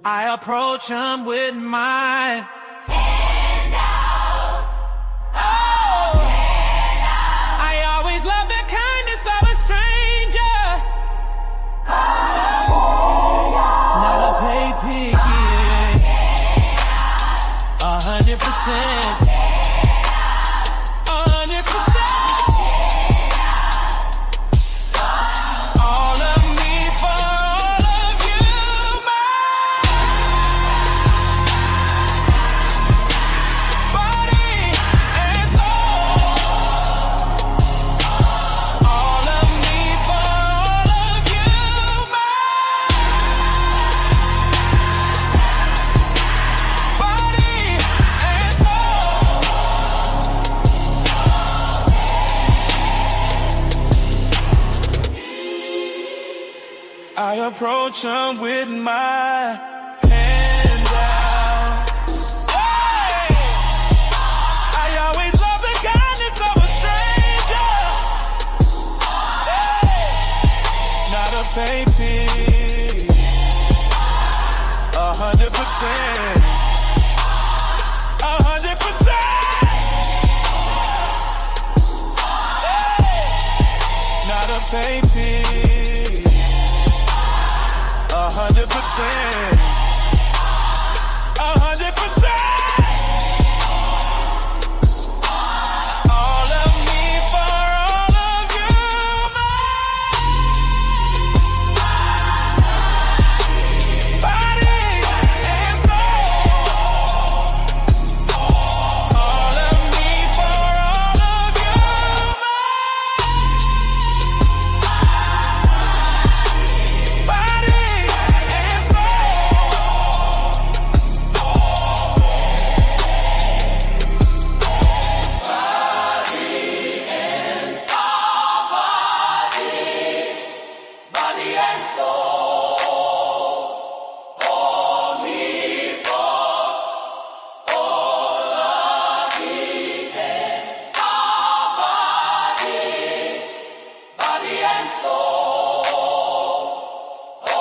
I approach him with my hand out. oh, Hand out. I always love the kindness of a stranger. Not a pay pig, 100%. 100%. All of me for all of you, my body and soul. All of me for all of you, my body and soul. I approach him with my hand out. Hey! I always love the kindness of a stranger. Hey! Not a baby. 100%. 100%. Hey! Not a baby. 100%. 100%. All of me for all of you, my body and soul. All of me for all of you, my body and soul. Body and soul. All me for all of me and somebody. Body and soul.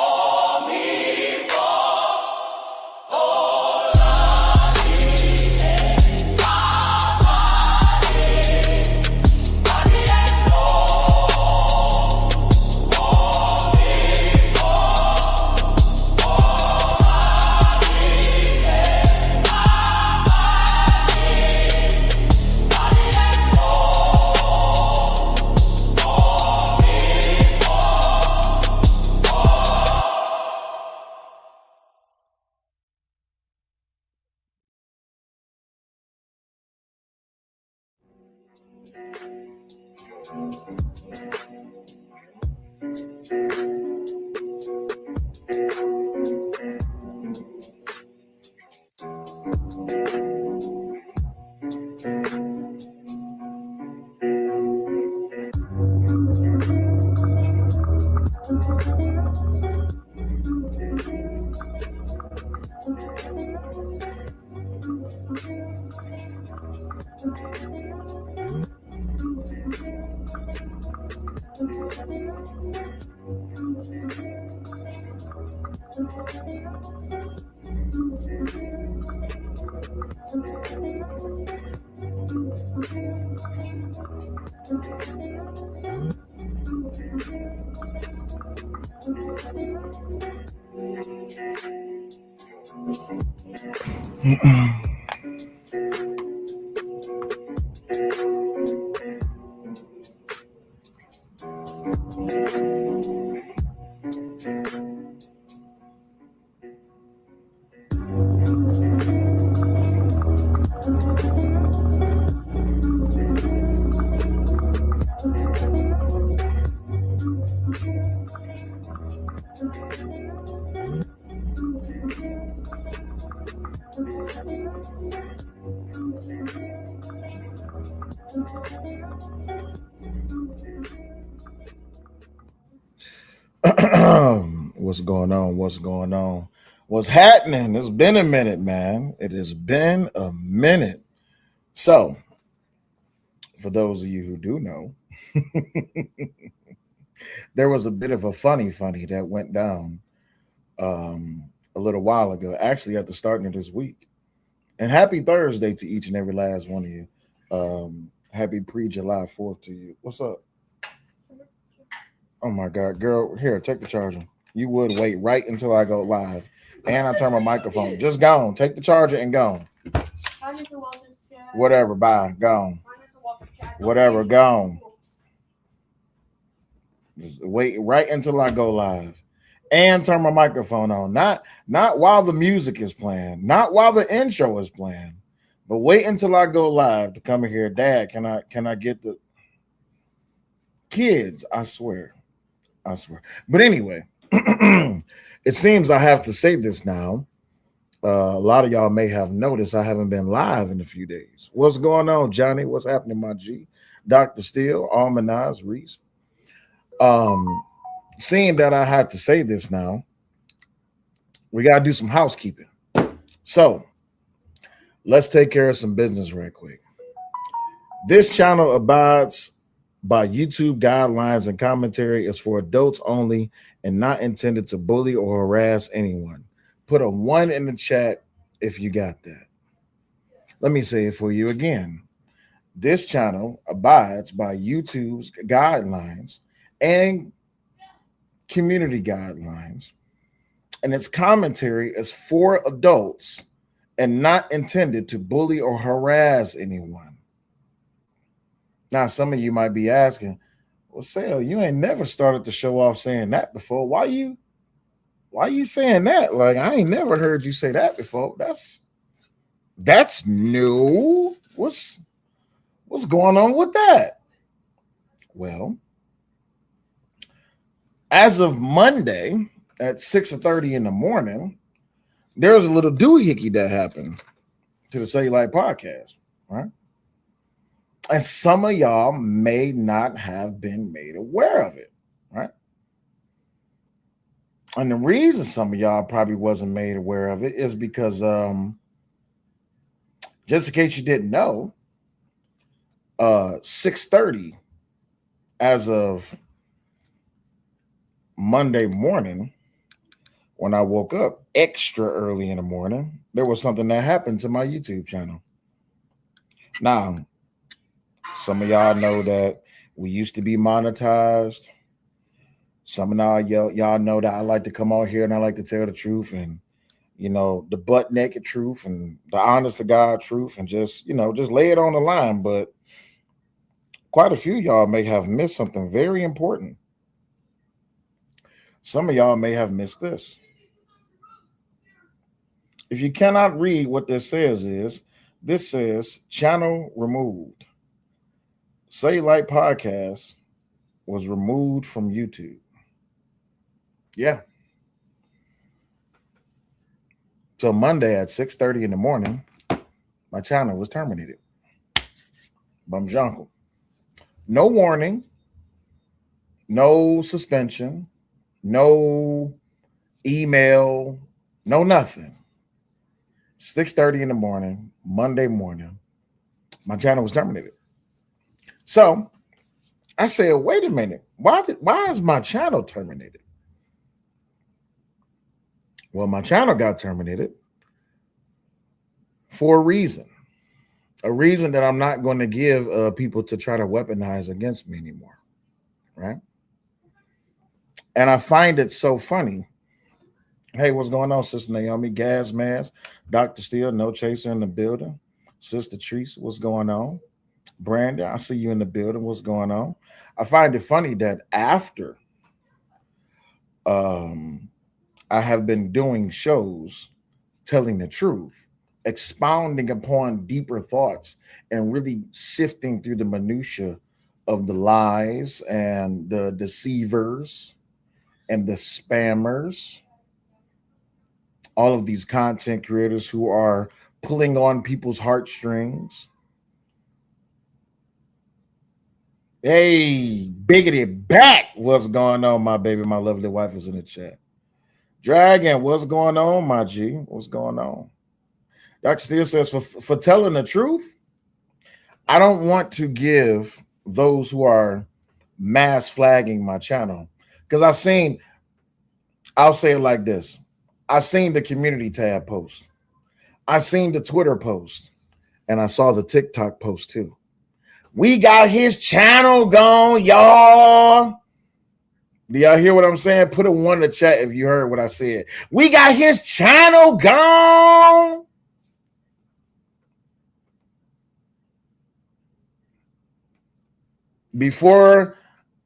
All me for all of me and somebody. Body and soul. What's going on? What's going on? What's happening? It's been a minute, man. It has been a minute. So, for those of you who do know, there was a bit of a funny that went down a little while ago, actually at the starting of this week. And happy Thursday to each and every last one of you. Happy pre-July 4th to you. What's up? Oh my God, girl, here, take the charger. You would wait right until I go live. And I turn my microphone. Just gone. Take the charger and gone. Whatever, bye. Gone. Whatever, gone. Just wait right until I go live. And turn my microphone on. Not while the music is playing, not while the intro is playing, but wait until I go live to come in here. Dad, can I get the kids? I swear. But anyway, it seems I have to say this now. A lot of y'all may have noticed I haven't been live in a few days. What's going on, Johnny? What's happening, my G? Dr. Steele, Almanaz, Reese. Seeing that I have to say this now, we got to do some housekeeping. So let's take care of some business right quick. This channel abides by YouTube guidelines and commentary is for adults only and not intended to bully or harass anyone. Put a 1 in the chat if you got that. Let me say it for you again. This channel abides by YouTube's guidelines and community guidelines, and its commentary is for adults and not intended to bully or harass anyone. Now, some of you might be asking, well, Sale, you ain't never started to show off saying that before. Why you saying that? Like, I ain't never heard you say that before. That's new. What's going on with that? Well, as of Monday at 6:30 in the morning, there was a little doohickey that happened to the Cellulite podcast, right? And some of y'all may not have been made aware of it, right? And the reason some of y'all probably wasn't made aware of it is because, just in case you didn't know, 6:30 as of Monday morning, when I woke up extra early in the morning, there was something that happened to my YouTube channel. Now, some of y'all know that we used to be monetized. Some of y'all know that I like to come on here and I like to tell the truth and, the butt naked truth and the honest to God truth and just lay it on the line. But quite a few y'all may have missed something very important. Some of y'all may have missed this. If you cannot read what this says channel removed. Cellulite podcast was removed from YouTube. Yeah. So Monday at 6:30 in the morning, my channel was terminated. Bumjonkel. No warning, no suspension, no email, no nothing. 6:30 in the morning, Monday morning, my channel was terminated. So I said, wait a minute, why is my channel terminated? Well, my channel got terminated for a reason that I'm not going to give people to try to weaponize against me anymore, right? And I find it so funny. Hey, what's going on, Sister Naomi? Gas Mask, Dr. Steele, No Chaser in the building. Sister Treese, what's going on? Brandon, I see you in the building. What's going on? I find it funny that after I have been doing shows telling the truth, expounding upon deeper thoughts, and really sifting through the minutia of the lies and the deceivers and the spammers, all of these content creators who are pulling on people's heartstrings. Hey, Biggity Back, what's going on, my baby? My lovely wife is in the chat. Dragon, what's going on, my G? What's going on? Dr. Steele says, for telling the truth, I don't want to give those who are mass flagging my channel, because I'll say it like this. I seen the community tab post. I seen the Twitter post. And I saw the TikTok post too. We got his channel gone, y'all. Do y'all hear what I'm saying? Put a 1 in the chat if you heard what I said. We got his channel gone. Before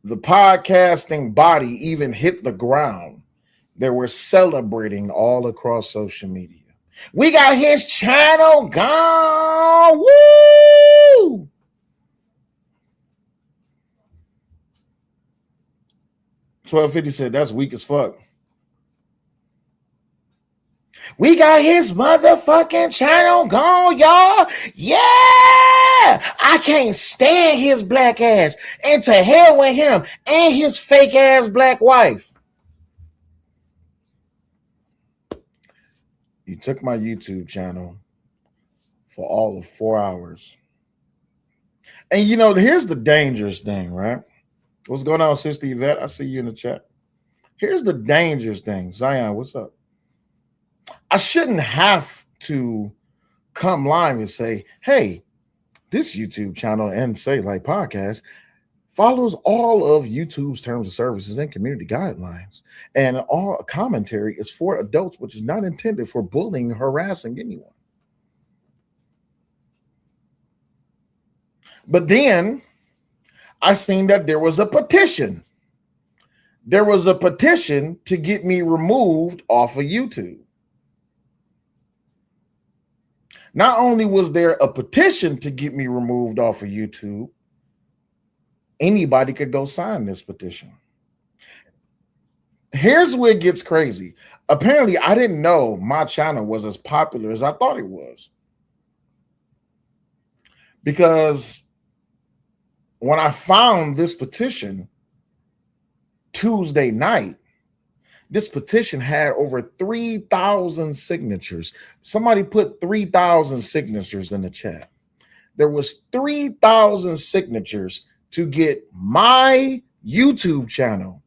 the podcasting body even hit the ground, they were celebrating all across social media. We got his channel gone. Woo! $12.50 said that's weak as fuck. We got his motherfucking channel gone, y'all. Yeah, I can't stand his black ass. And to hell with him and his fake ass black wife. You took my YouTube channel for all of 4 hours. And you know, here's the dangerous thing, right? What's going on, Sister Yvette? I see you in the chat. Here's the dangerous thing. Zion, what's up? I shouldn't have to come live and say, hey, this YouTube channel and Say Like Podcast follows all of YouTube's terms of services and community guidelines. And all commentary is for adults, which is not intended for bullying, harassing anyone. But then I seen that there was a petition. There was a petition to get me removed off of YouTube. Not only was there a petition to get me removed off of YouTube, anybody could go sign this petition. Here's where it gets crazy. Apparently, I didn't know my channel was as popular as I thought it was. Because when I found this petition Tuesday night, this petition had over 3,000 signatures. Somebody put 3,000 signatures in the chat. There was 3,000 signatures to get my YouTube channel.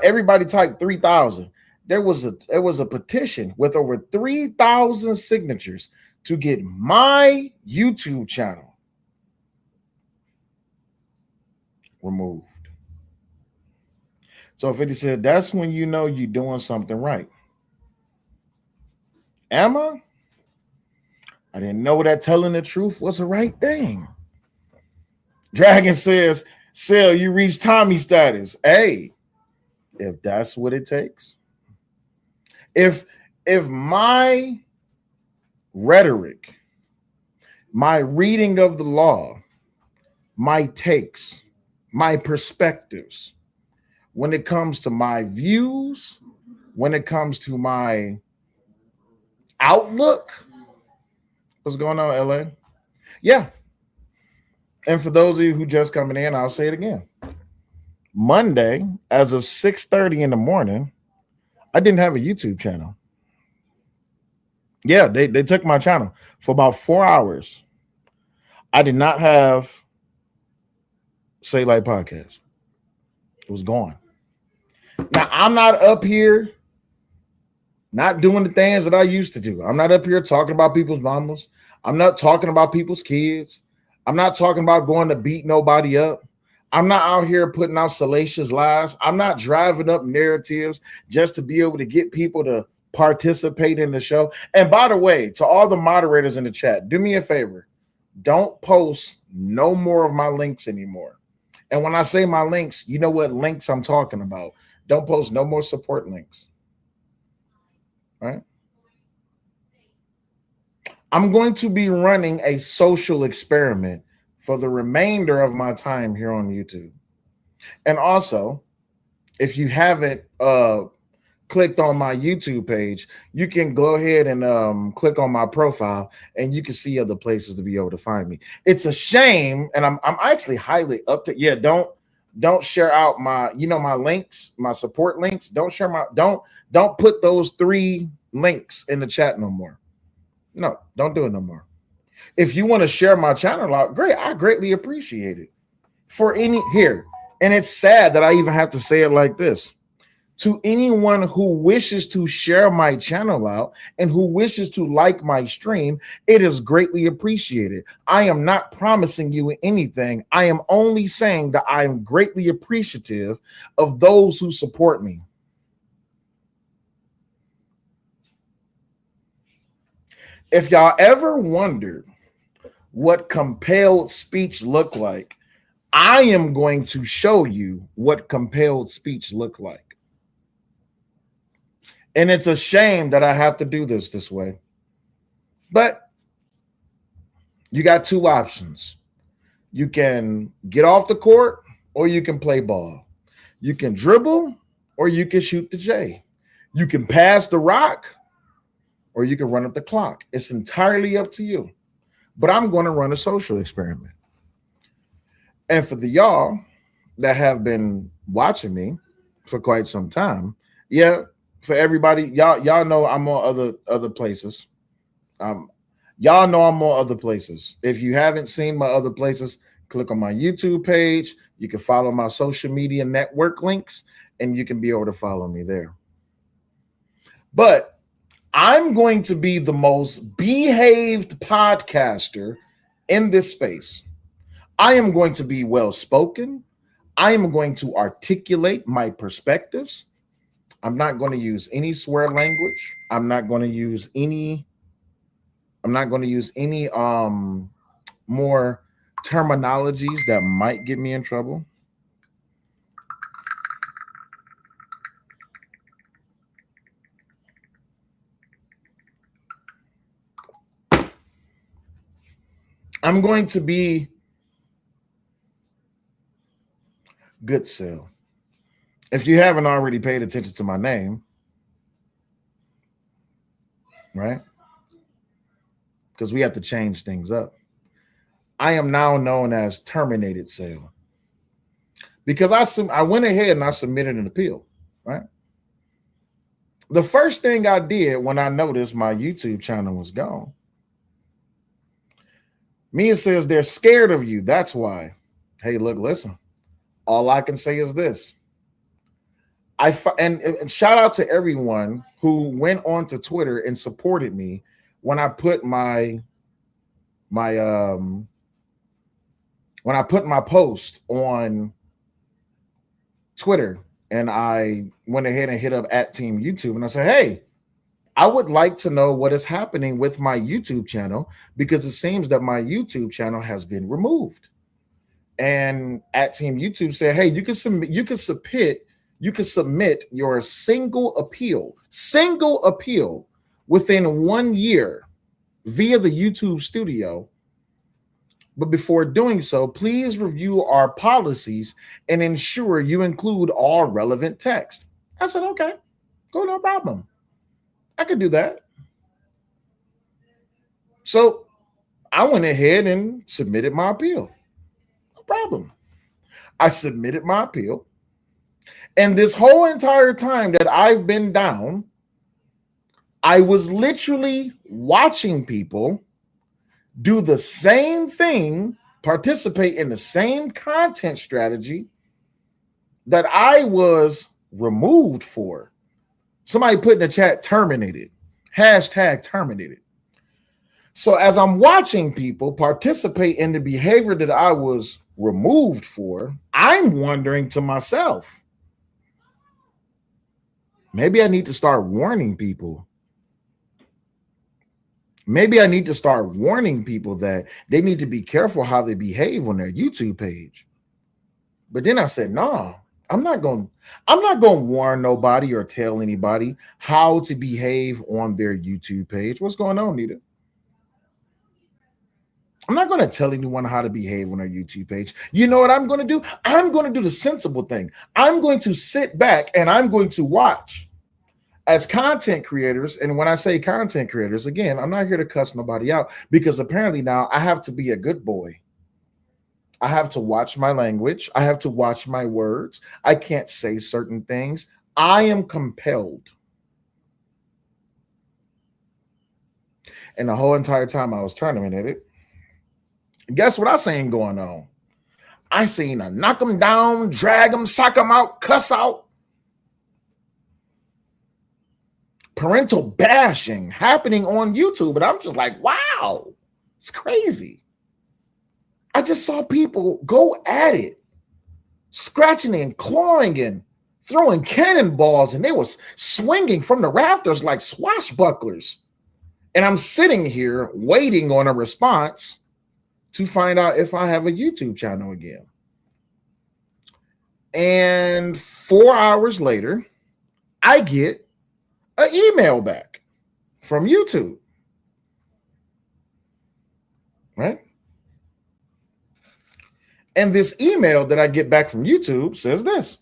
Everybody typed 3,000. There was a petition with over 3,000 signatures to get my YouTube channel removed. So 50 said, that's when you know you're doing something right. Am I? I didn't know that telling the truth was the right thing. Dragon says, Sell, you reached Tommy status. Hey, if that's what it takes. If my rhetoric, my reading of the law, my takes, my perspectives, when it comes to my views, when it comes to my outlook, what's going on, LA? Yeah. And for those of you who just coming in, I'll say it again. Monday, as of 6:30 in the morning, I didn't have a YouTube channel. Yeah, they took my channel for about 4 hours. I did not have Say Like Podcast. It was gone. Now, I'm not up here not doing the things that I used to do. I'm not up here talking about people's mamas. I'm not talking about people's kids. I'm not talking about going to beat nobody up. I'm not out here putting out salacious lies. I'm not driving up narratives just to be able to get people to participate in the show. And by the way, to all the moderators in the chat, do me a favor. Don't post no more of my links anymore. And when I say my links, you know what links I'm talking about. Don't post no more support links. Right? I'm going to be running a social experiment for the remainder of my time here on YouTube. And also, if you haven't clicked on my YouTube page, you can go ahead and click on my profile and you can see other places to be able to find me. It's a shame, and I'm actually highly up to, yeah, don't share out my, my links, my support links. Don't share don't put those 3 links in the chat no more. No, don't do it no more. If you want to share my channel out, great. I greatly appreciate it. For any here, and it's sad that I even have to say it like this. To anyone who wishes to share my channel out and who wishes to like my stream, it is greatly appreciated. I am not promising you anything. I am only saying that I am greatly appreciative of those who support me. If y'all ever wondered what compelled speech look like, I am going to show you what compelled speech look like. And it's a shame that I have to do this way. But you got two options. You can get off the court or you can play ball. You can dribble or you can shoot the J. You can pass the rock or you can run up the clock. It's entirely up to you. But I'm going to run a social experiment. And for the y'all that have been watching me for quite some time, yeah, for everybody, y'all know I'm on other places. Y'all know I'm on other places. If you haven't seen my other places, click on my YouTube page. You can follow my social media network links, and you can be able to follow me there. But I'm going to be the most behaved podcaster in this space. I am going to be well-spoken. I am going to articulate my perspectives. I'm not going to use any swear language. I'm not going to use any more terminologies that might get me in trouble. I'm going to be good Sil. If you haven't already paid attention to my name, right? Because we have to change things up. I am now known as Terminated Sale because I went ahead and I submitted an appeal, right? The first thing I did when I noticed my YouTube channel was gone, Mia says they're scared of you. That's why. Hey, look, listen. All I can say is this. And shout out to everyone who went on to Twitter and supported me when I put my post on Twitter, and I went ahead and hit up at Team YouTube and I said, hey, I would like to know what is happening with my YouTube channel because it seems that my YouTube channel has been removed. And at Team YouTube said, hey, you can submit your single appeal within 1 year via the YouTube studio. But before doing so, please review our policies and ensure you include all relevant text. I said, okay, cool, no problem. I could do that. So I went ahead and submitted my appeal. No problem. I submitted my appeal. And this whole entire time that I've been down, I was literally watching people do the same thing, participate in the same content strategy that I was removed for. Somebody put in the chat, terminated, #terminated. So as I'm watching people participate in the behavior that I was removed for, I'm wondering to myself, maybe I need to start warning people. Maybe I need to start warning people that they need to be careful how they behave on their YouTube page. But then I said, no, I'm not going to warn nobody or tell anybody how to behave on their YouTube page. What's going on, Nita? I'm not going to tell anyone how to behave on their YouTube page. You know what I'm going to do? I'm going to do the sensible thing. I'm going to sit back and I'm going to watch. As content creators, and when I say content creators, again, I'm not here to cuss nobody out because apparently now I have to be a good boy. I have to watch my language. I have to watch my words. I can't say certain things. I am compelled. And the whole entire time I was terminated, guess what I seen going on? I seen a knock them down, drag them, sock them out, cuss out. parental bashing happening on YouTube. And I'm just like, wow, it's crazy. I just saw people go at it, scratching and clawing and throwing cannonballs, and they was swinging from the rafters like swashbucklers. And I'm sitting here waiting on a response to find out if I have a YouTube channel again. And 4 hours later, I get an email back from YouTube. Right? And this email that I get back from YouTube says this.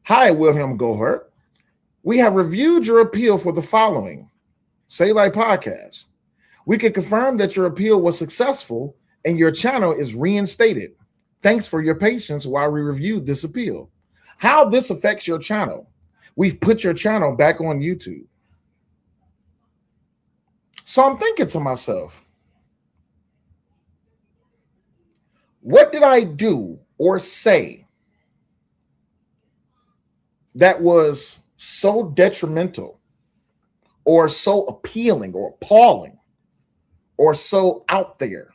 Hi, William Gohart. We have reviewed your appeal for the following Say Like podcast. We can confirm that your appeal was successful and your channel is reinstated. Thanks for your patience while we reviewed this appeal. How this affects your channel. We've put your channel back on YouTube. So I'm thinking to myself, what did I do or say that was so detrimental or so appealing or appalling or so out there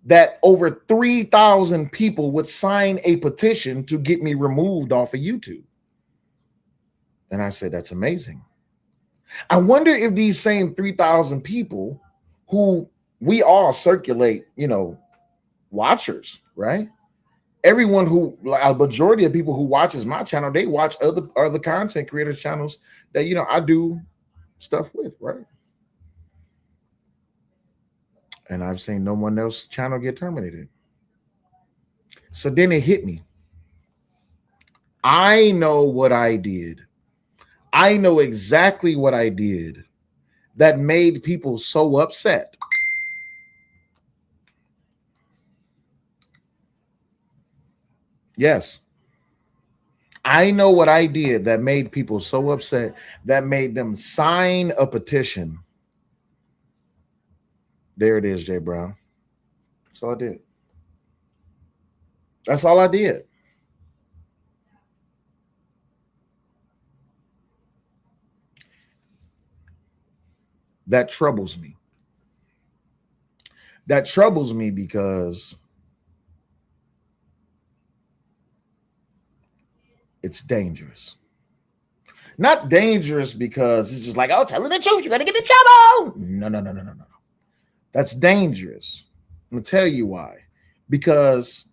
that over 3,000 people would sign a petition to get me removed off of YouTube? And I said, that's amazing. I wonder if these same 3,000 people who we all circulate, watchers, right? Everyone who, a majority of people who watches my channel, they watch other content creators channels that, I do stuff with, right? And I've seen no one else's channel get terminated. So then it hit me. I know what I did. I know exactly what I did that made people so upset. Yes. I know what I did that made people so upset that made them sign a petition. There it is, Jay Brown. That's all I did. That's all I did. That troubles me. That troubles me because it's dangerous. Not dangerous because it's just like, oh, telling the truth, you're going to get in trouble. No. That's dangerous. I'm going to tell you why. Because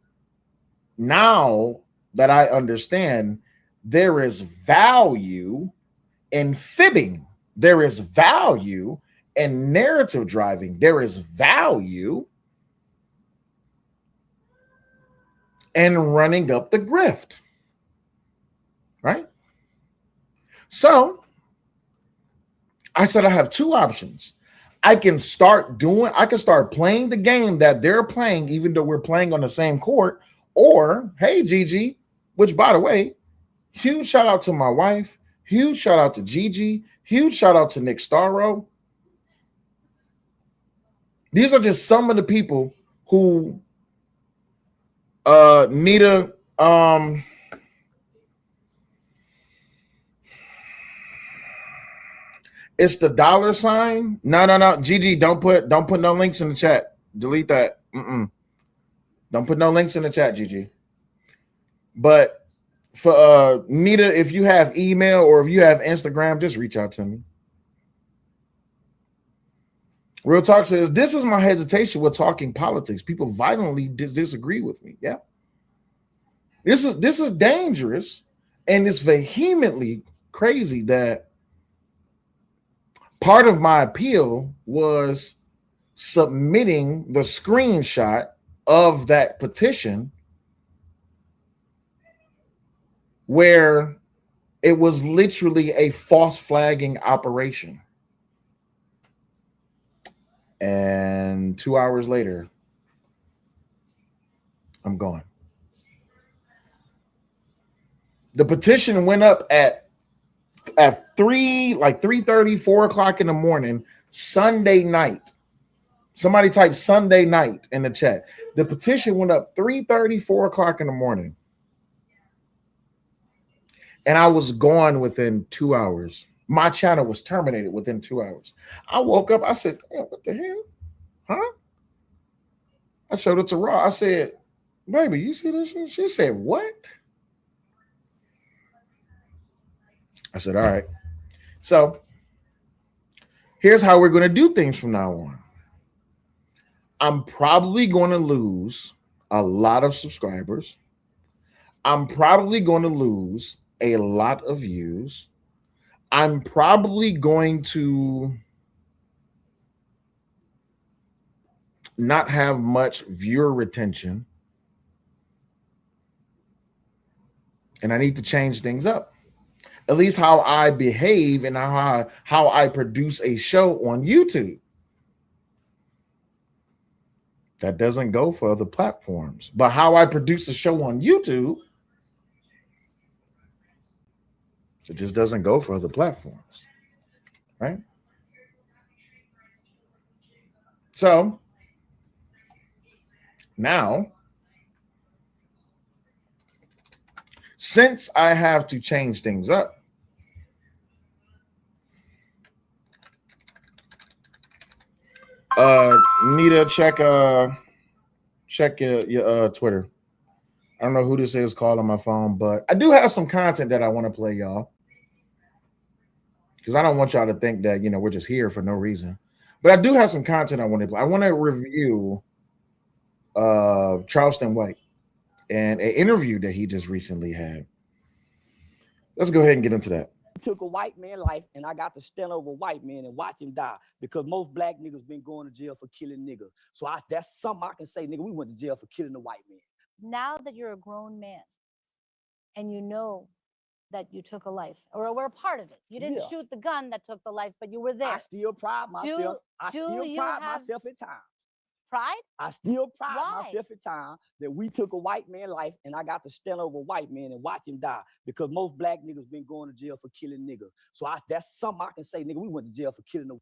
now that I understand there is value in fibbing, there is value in narrative driving, there is value in running up the grift. Right? So I said I have two options. I can start playing the game that they're playing, even though we're playing on the same court. Or, hey, Gigi, which, by the way, huge shout out to my wife, huge shout out to Gigi, huge shout out to Nick Starro. These are just some of the people who need a it's the $sign. No. Gigi, don't put no links in the chat. Delete that. Don't put no links in the chat, Gigi. But for Nita, if you have email or if you have Instagram, just reach out to me. Real Talk says, this is my hesitation with talking politics. People violently disagree with me. Yeah. This is dangerous, and it's vehemently crazy that part of my appeal was submitting the screenshot of that petition where it was literally a false flagging operation. And 2 hours later, I'm gone. The petition went up at 3:30, 4 o'clock in the morning, Sunday night. Somebody type Sunday night in the chat. The petition went up 3:30, 4 o'clock in the morning. and I was gone within 2 hours. My channel was terminated within 2 hours. I woke up. I said, "Damn, what the hell? Huh?" I showed it to Raw. I said, "Baby, you see this shit?" She said, "What?" I said, "All right." So here's how we're going to do things from now on. I'm probably going to lose a lot of subscribers. I'm probably going to lose a lot of views. I'm probably going to not have much viewer retention. And I need to change things up. At least how I behave and how I produce a show on YouTube. That doesn't go for other platforms. But how I produce a show on YouTube, it just doesn't go for other platforms. Right? So now, since I have to change things up, Nita, check your Twitter. I don't know who this is calling my phone, but I do have some content that I want to play, y'all. Because I don't want y'all to think that we're just here for no reason. But I do have some content I want to play. I want to review Charleston White and an interview that he just recently had. Let's go ahead and get into that. Took a white man life and I got to stand over a white man and watch him die because most black niggas been going to jail for killing niggas. So that's something I can say, nigga, we went to jail for killing a white man. Now that you're a grown man and you know that you took a life or were a part of it, you didn't shoot the gun that took the life, but you were there. I still pride myself. I still pride myself in time. Pride? I still pride myself in time that we took a white man life and I got to stand over a white man and watch him die because most black niggas been going to jail for killing niggas. So that's something I can say, nigga, we went to jail for killing a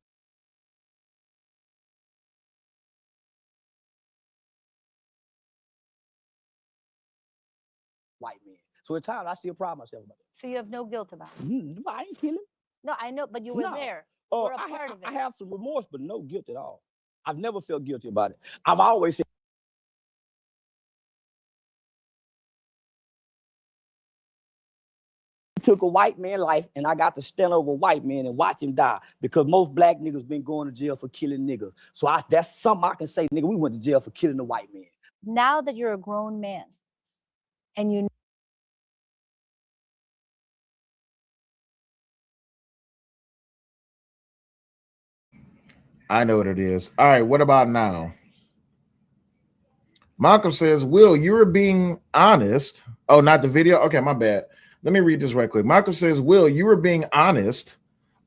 white man. So at times I still pride myself about that. So you have no guilt about it? I ain't killing. No, I know, but you were there. You were a part of it. I have some remorse, but no guilt at all. I've never felt guilty about it. I've always said took a white man life and I got to stand over a white man and watch him die because most black niggas been going to jail for killing niggas. So that's something I can say, nigga, we went to jail for killing a white man. Now that you're a grown man and you I know what it is. All right, what about now? Malcolm says, Will, you were being honest. Oh, not the video? Okay, my bad. Let me read this right quick. Malcolm says, Will, you were being honest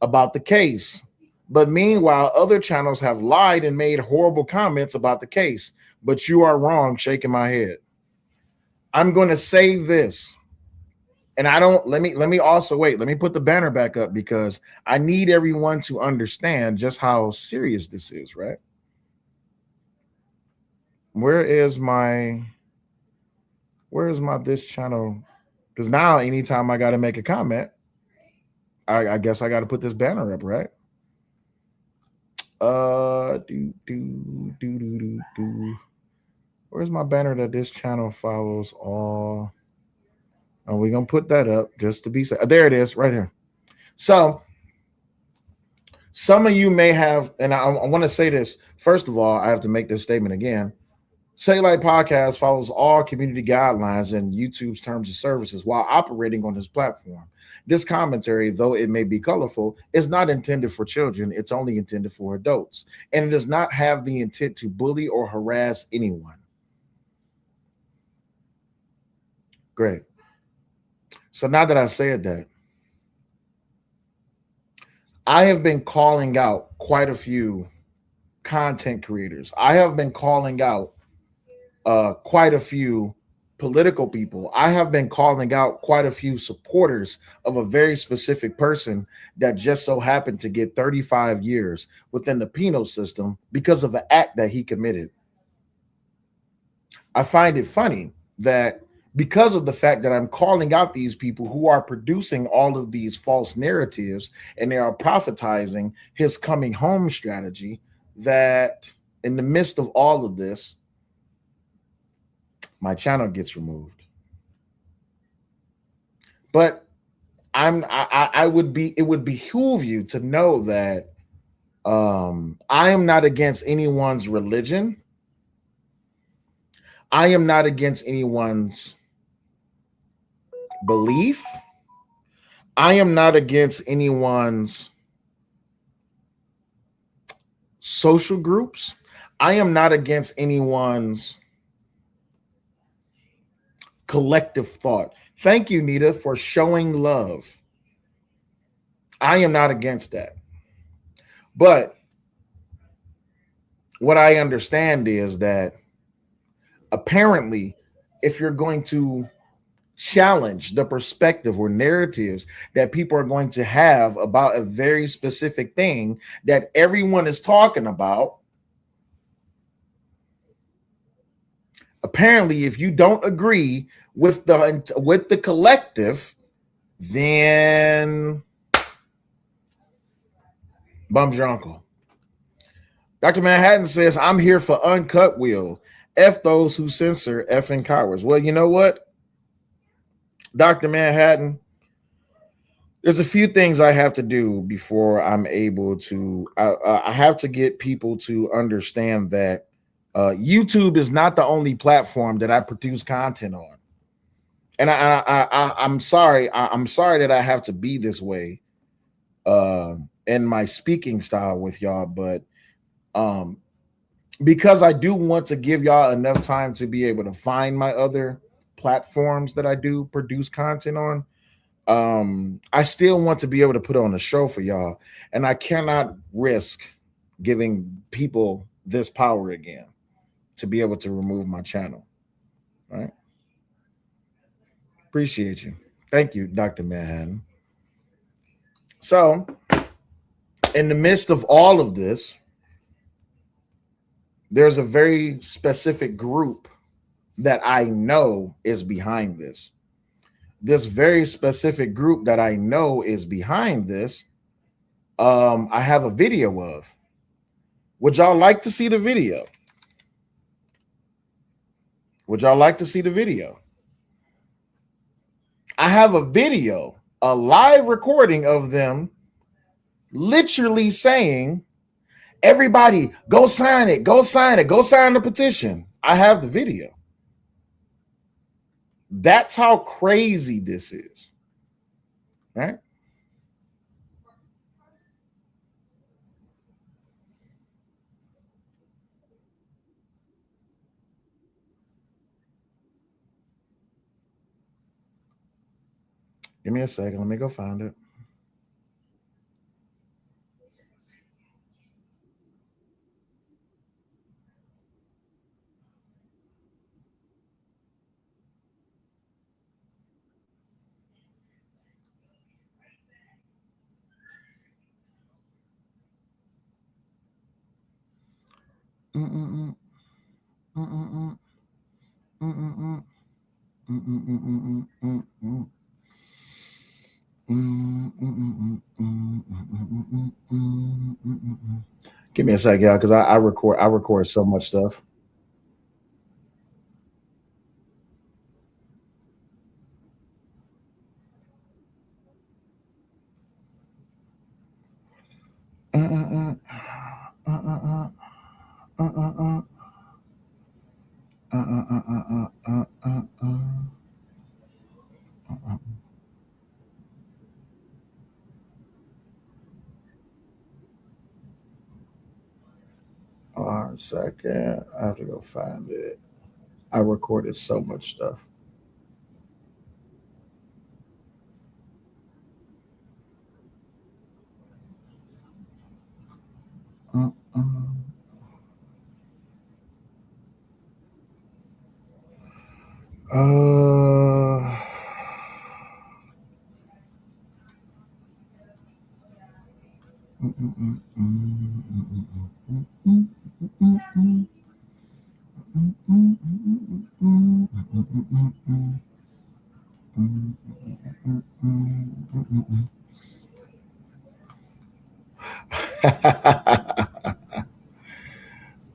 about the case. But meanwhile, other channels have lied and made horrible comments about the case. But you are wrong, shaking my head. I'm going to say this. And let me also wait. Let me put the banner back up because I need everyone to understand just how serious this is, right? Where is my this channel? Because now anytime I got to make a comment, I guess I got to put this banner up, right? Where's my banner that this channel follows all? And we're going to put that up just to be safe. There it is right here. So some of you may have, and I want to say this. First of all, I have to make this statement again. Say Like Podcast follows all community guidelines and YouTube's terms of services while operating on this platform. This commentary, though it may be colorful, is not intended for children. It's only intended for adults. And it does not have the intent to bully or harass anyone. Great. So now that I said that, I have been calling out quite a few content creators. I have been calling out quite a few political people. I have been calling out quite a few supporters of a very specific person that just so happened to get 35 years within the penal system because of an act that he committed. I find it funny that because of the fact that I'm calling out these people who are producing all of these false narratives and they are prophetizing his coming home strategy, that in the midst of all of this, my channel gets removed. But I would be, it would behoove you to know that I am not against anyone's religion. I am not against anyone's belief. I am not against anyone's social groups. I am not against anyone's collective thought. Thank you, Nita, for showing love. I am not against that. But what I understand is that apparently, if you're going to challenge the perspective or narratives that people are going to have about a very specific thing that everyone is talking about, apparently if you don't agree with the collective, then bum's your uncle. Dr. Manhattan says, I'm here for uncut will. F those who censor effing cowards. Well, you know what, Dr. Manhattan, there's a few things I have to do before I'm able to. I have to get people to understand that YouTube is not the only platform that I produce content on. And I'm sorry. I'm sorry that I have to be this way in my speaking style with y'all, but because I do want to give y'all enough time to be able to find my other platforms that I do produce content on. I still want to be able to put on a show for y'all, and I cannot risk giving people this power again to be able to remove my channel. Right? Appreciate you. Thank you, Dr. Manhattan. So, in the midst of all of this, there's a very specific group that I know is behind this. This very specific group that I know is behind this, I have a video of. Would y'all like to see the video? Would y'all like to see the video? I have a video, a live recording of them literally saying, everybody go sign it, go sign it, go sign the petition. I have the video. That's how crazy this is. Right? Give me a second. Let me go find it. Mm-mm-mm. Mm-mm-mm. Mm-mm-mm. Mm-mm-mm. Mm-mm-mm. Give me a second, y'all, because I record so much stuff. One second. I have to go find it. I recorded so much stuff. Uh,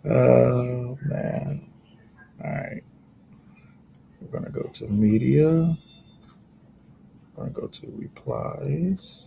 Oh man. All right. We're gonna go to media. We're gonna go to replies.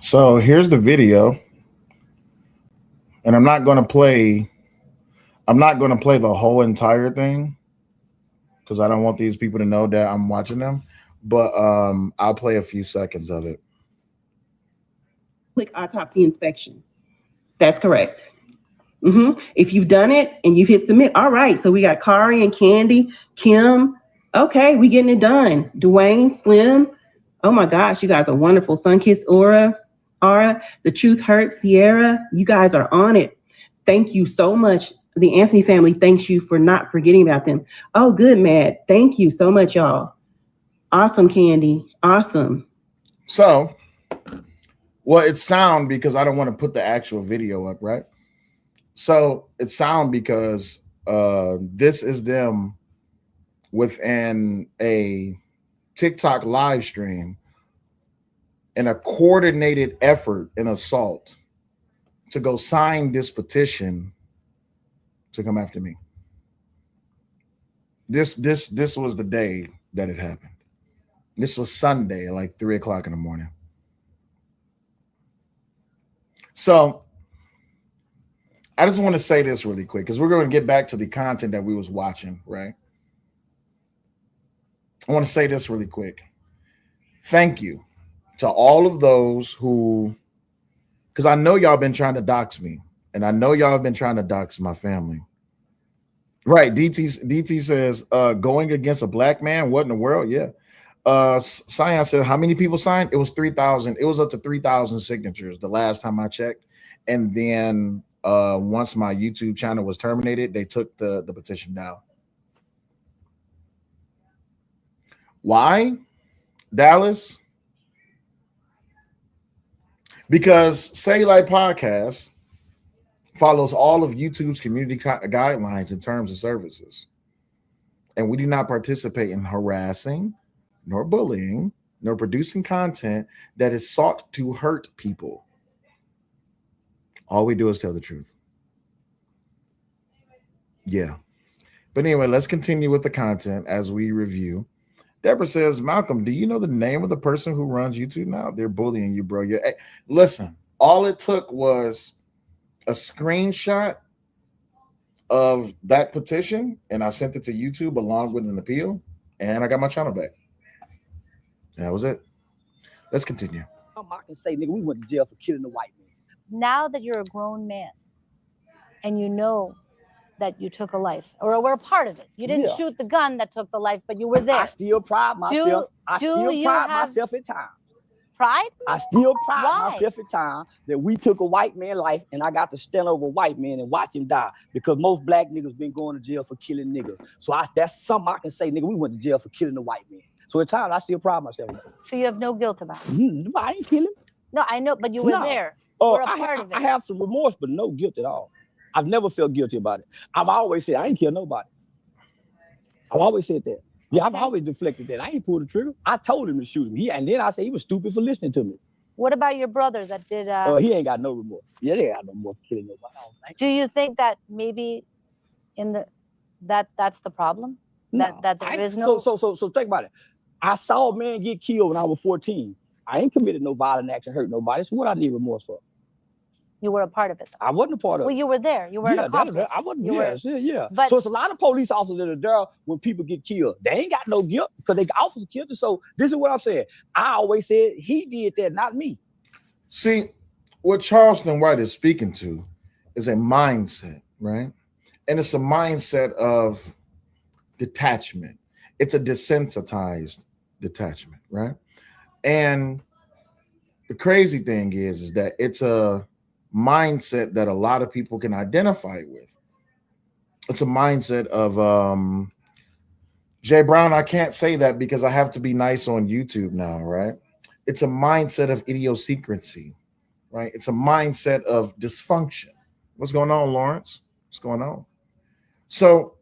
So here's the video, and I'm not gonna play. I'm not gonna play the whole entire thing because I don't want these people to know that I'm watching them. But I'll play a few seconds of it. Click autopsy inspection. That's correct. If you've done it and you've hit submit, all right. So we got Kari and Candy, Kim. Okay, we getting it done. Dwayne, Slim. Oh my gosh, you guys are wonderful. Sunkissed Aura, The Truth Hurts, Sierra. You guys are on it. Thank you so much. The Anthony family thanks you for not forgetting about them. Oh, good, Matt. Thank you so much, y'all. Awesome, Candy. Awesome. So, well, it's sound because I don't want to put the actual video up, right? So it's sound because this is them within a TikTok live stream in a coordinated effort and assault to go sign this petition to come after me. This was the day that it happened. This was Sunday at like 3:00 in the morning. So I just want to say this really quick because we're going to get back to the content that we was watching, right? I want to say this really quick. Thank you to all of those who, because I know y'all been trying to dox me, and I know y'all have been trying to dox my family. Right, DT says, going against a black man, what in the world? Yeah. Cyan said, how many people signed? It was 3,000. It was up to 3,000 signatures the last time I checked. And then once my YouTube channel was terminated, they took the petition down. Why, Dallas? Because Say Like Podcast follows all of YouTube's community guidelines in terms of services. And we do not participate in harassing, nor bullying, nor producing content that is sought to hurt people. All we do is tell the truth. Yeah. But anyway, let's continue with the content as we review. Deborah says, Malcolm, do you know the name of the person who runs YouTube now? They're bullying you, bro. Hey, listen, all it took was a screenshot of that petition, and I sent it to YouTube along with an appeal, and I got my channel back. And that was it. Let's continue. I can say, nigga, we went to jail for killing a white man. Now that you're a grown man and you know that you took a life or were a part of it. You didn't shoot the gun that took the life, but you were there. I still pride myself. I still pride myself at times. Pride? I still pride myself at times that we took a white man's life and I got to stand over a white man and watch him die because most black niggas been going to jail for killing niggas. So that's something I can say, nigga, we went to jail for killing a white man. So at times I still pride myself. So you have no guilt about it? I ain't kill him. No, I know, but you were there. You were a part of it. I have some remorse, but no guilt at all. I've never felt guilty about it. I've always said I ain't kill nobody. I've always said that. Yeah, I've always deflected that. I ain't pulled the trigger. I told him to shoot him. And then I said he was stupid for listening to me. What about your brother that did? He ain't got no remorse. Yeah, they ain't got no remorse for killing nobody. I don't think. Do you think that maybe that's the problem? No, that there is no. So think about it. I saw a man get killed when I was 14. I ain't committed no violent action, hurt nobody. So what I need remorse for? You were a part of it. I wasn't a part of it. Well, you were there. You were an accomplice. I wasn't. Yeah. But, so it's a lot of police officers that are there when people get killed. They ain't got no guilt because they officers killed them. So this is what I'm saying. I always said he did that, not me. See, what Charleston White is speaking to is a mindset, right? And it's a mindset of detachment. It's a desensitized detachment, right? And the crazy thing is that it's a mindset that a lot of people can identify with. It's a mindset of Jay Brown. I can't say that because I have to be nice on YouTube now, right? It's a mindset of idiosyncrasy, right? It's a mindset of dysfunction. What's going on, Lawrence? What's going on? So,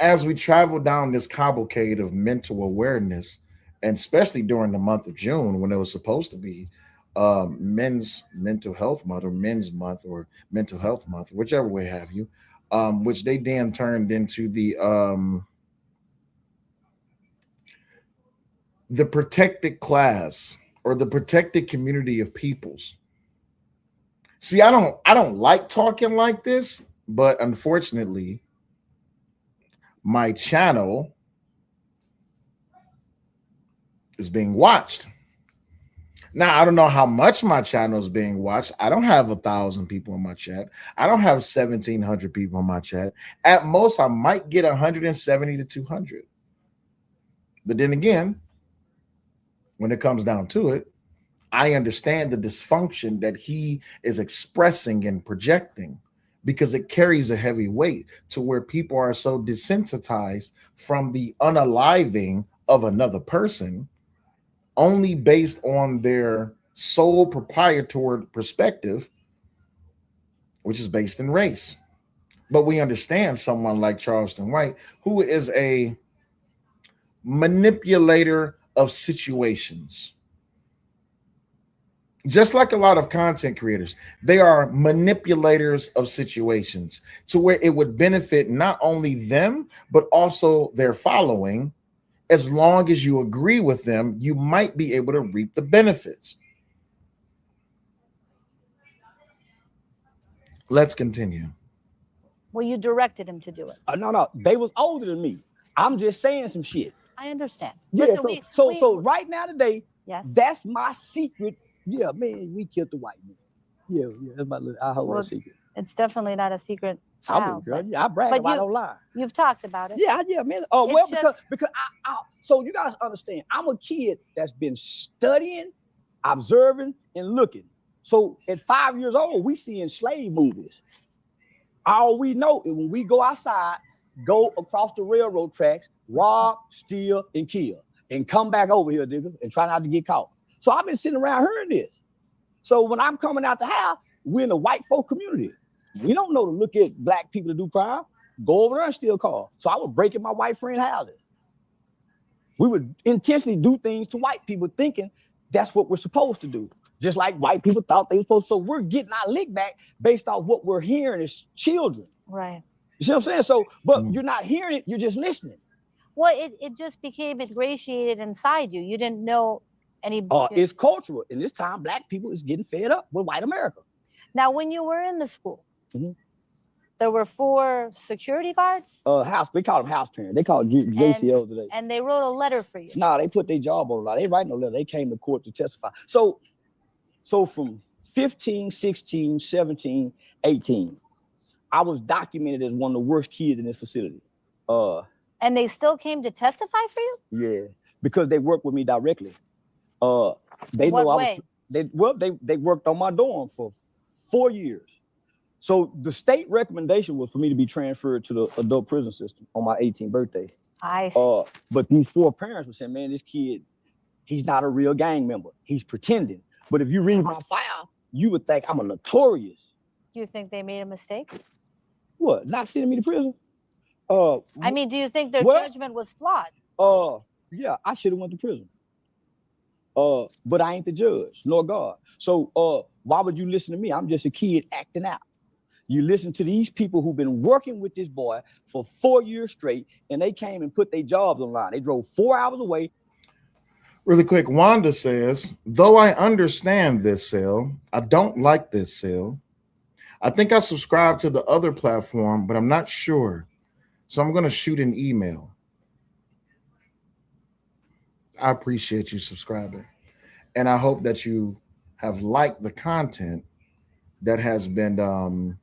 as we travel down this cavalcade of mental awareness, and especially during the month of June when it was supposed to be men's mental health month or men's month or mental health month, whichever way have you, which they then turned into the protected class or the protected community of peoples. See, I don't like talking like this, but unfortunately, my channel is being watched. Now, I don't know how much my channel is being watched. I don't have 1,000 people in my chat. I don't have 1,700 people in my chat. At most, I might get 170 to 200. But then again, when it comes down to it, I understand the dysfunction that he is expressing and projecting because it carries a heavy weight to where people are so desensitized from the unaliving of another person only based on their sole proprietary perspective, which is based in race. But we understand someone like Charleston White, who is a manipulator of situations. Just like a lot of content creators, they are manipulators of situations to where it would benefit not only them, but also their following. As long as you agree with them, you might be able to reap the benefits. Let's continue. Well, you directed him to do it. No, they was older than me. I'm just saying some shit. I understand. Yeah, Listen, so right now today, yes. that's my secret. Yeah, man, we killed the white man. Yeah, that's my little, I hold that secret. It's definitely not a secret. I brag about it online. You've talked about it. Yeah, man. Oh, well, because I so you guys understand, I'm a kid that's been studying, observing, and looking. So at 5 years old, we seeing slave movies. All we know is when we go outside, go across the railroad tracks, rob, steal, and kill, and come back over here, nigga, and try not to get caught. So I've been sitting around hearing this. So when I'm coming out the house, we're in the white folk community. We don't know to look at black people to do crime. Go over there and steal cars. So I would break in my white friend houses. We would intentionally do things to white people thinking that's what we're supposed to do. Just like white people thought they were supposed to. So we're getting our lick back based off what we're hearing as children. Right. You see what I'm saying? So, but you're not hearing it, you're just listening. Well, it just became ingratiated inside you. You didn't know any. It's cultural. And this time, black people is getting fed up with white America. Now, when you were in the school, there were 4 security guards? We call them house parents. They call it JCO today. And they wrote a letter for you? No, they put their job on a lot. They write no letter. They came to court to testify. So from 15, 16, 17, 18, I was documented as one of the worst kids in this facility. And they still came to testify for you? Yeah, because they worked with me directly. They worked on my dorm for 4 years. So the state recommendation was for me to be transferred to the adult prison system on my 18th birthday. I see. But these 4 parents were saying, man, this kid, he's not a real gang member. He's pretending. But if you read my file, you would think I'm a notorious. Do you think they made a mistake? What? Not sending me to prison? I mean, do you think their judgment was flawed? Yeah, I should have went to prison. But I ain't the judge, nor God. So why would you listen to me? I'm just a kid acting out. You listen to these people who've been working with this boy for 4 years straight, and they came and put their jobs online. They drove 4 hours away. Really quick, Wanda says, though I understand this sale, I don't like this sale. I think I subscribe to the other platform, but I'm not sure. So I'm going to shoot an email. I appreciate you subscribing. And I hope that you have liked the content that has been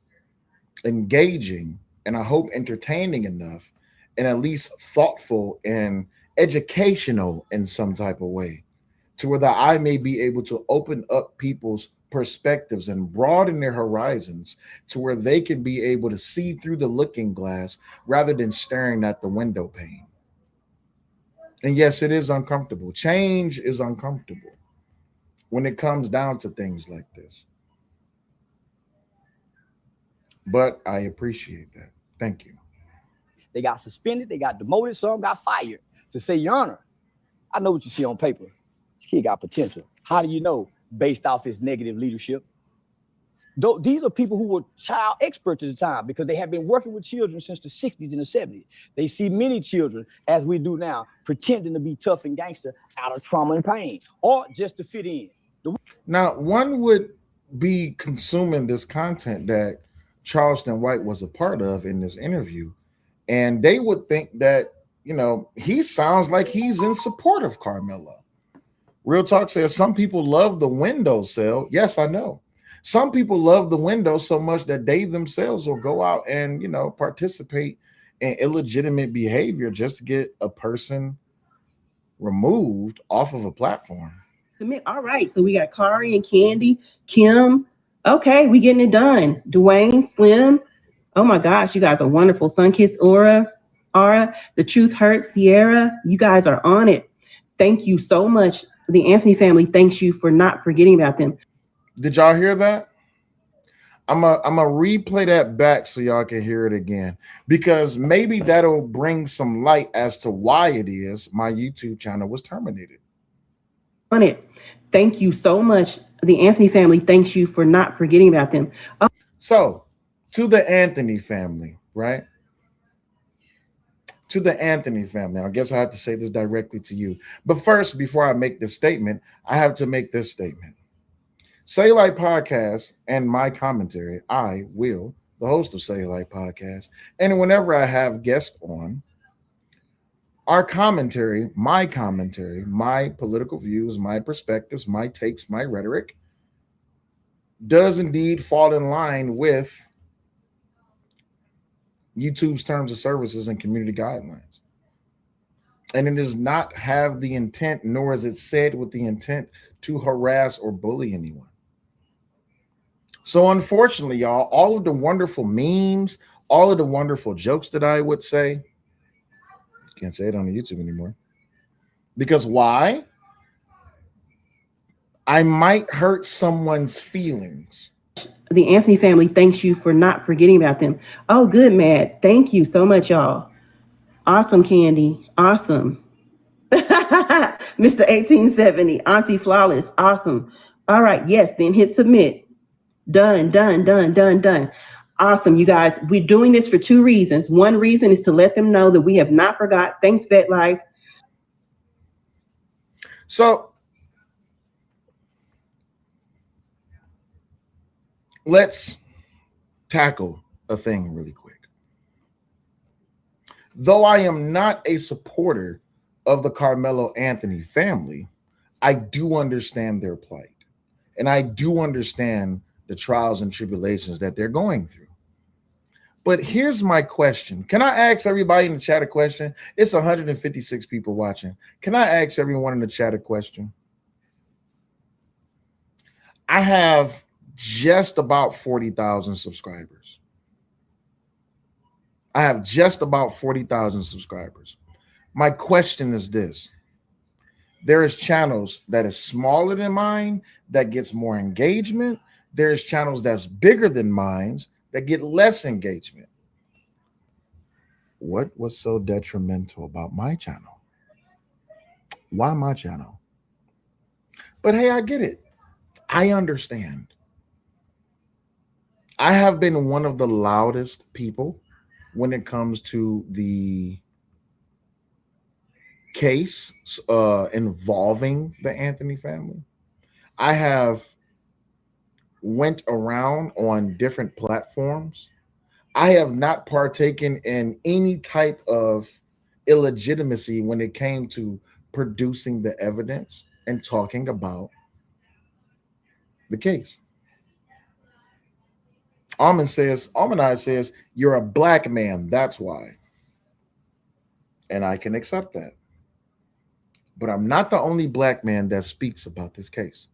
engaging and I hope entertaining enough, and at least thoughtful and educational in some type of way, to where that I may be able to open up people's perspectives and broaden their horizons to where they can be able to see through the looking glass rather than staring at the window pane. And yes, it is uncomfortable. Change is uncomfortable when it comes down to things like this. But I appreciate that. Thank you. They got suspended, they got demoted, some got fired. To say, Your Honor, I know what you see on paper. This kid got potential. How do you know? Based off his negative leadership. These are people who were child experts at the time because they have been working with children since the 60s and the 70s. They see many children, as we do now, pretending to be tough and gangster out of trauma and pain or just to fit in. Now, one would be consuming this content that Charleston White was a part of in this interview, and they would think that, he sounds like he's in support of Carmelo. Real Talk says some people love the window sale. Yes, I know. Some people love the window so much that they themselves will go out and, participate in illegitimate behavior just to get a person removed off of a platform. All right, so we got Kari and Candy, Kim. Okay, we getting it done. Dwayne, Slim. Oh my gosh, you guys are wonderful. Sunkiss Aura, The Truth Hurts, Sierra. You guys are on it. Thank you so much. The Anthony family thanks you for not forgetting about them. Did y'all hear that? I'm a replay that back so y'all can hear it again, because maybe that'll bring some light as to why it is my YouTube channel was terminated. On it. Thank you so much. The Anthony family thanks you for not forgetting about them. So, to the Anthony family, right? To the Anthony family. I guess I have to say this directly to you. But first, before I make this statement, I have to make this statement. Say Light Podcast and my commentary, I will, the host of Say Light Podcast, and whenever I have guests on, our commentary, my political views, my perspectives, my takes, my rhetoric, does indeed fall in line with YouTube's terms of services and community guidelines. And it does not have the intent, nor is it said with the intent to harass or bully anyone. So unfortunately, y'all, all of the wonderful memes, all of the wonderful jokes that I would say, can't say it on the YouTube anymore. Because why? I might hurt someone's feelings. The Anthony family thanks you for not forgetting about them. Oh, good, Matt. Thank you so much, y'all. Awesome, Candy. Awesome. Mr. 1870, Auntie Flawless. Awesome. All right. Yes. Then hit submit. Done. Awesome, you guys. We're doing this for two reasons. One reason is to let them know that we have not forgot. Thanks, VetLife. So let's tackle a thing really quick. Though I am not a supporter of the Carmelo Anthony family, I do understand their plight. And I do understand the trials and tribulations that they're going through. But here's my question. Can I ask everybody in the chat a question? It's 156 people watching. Can I ask everyone in the chat a question? I have just about 40,000 subscribers. My question is this. There is channels that is smaller than mine that gets more engagement. There's channels that's bigger than mine that get less engagement. What was so detrimental about my channel? Why my channel? But hey, I get it. I understand. I have been one of the loudest people when it comes to the case involving the Anthony family. I have went around on different platforms. I have not partaken in any type of illegitimacy when it came to producing the evidence and talking about the case. Almanai says, you're a black man, that's why. And I can accept that. But I'm not the only black man that speaks about this case.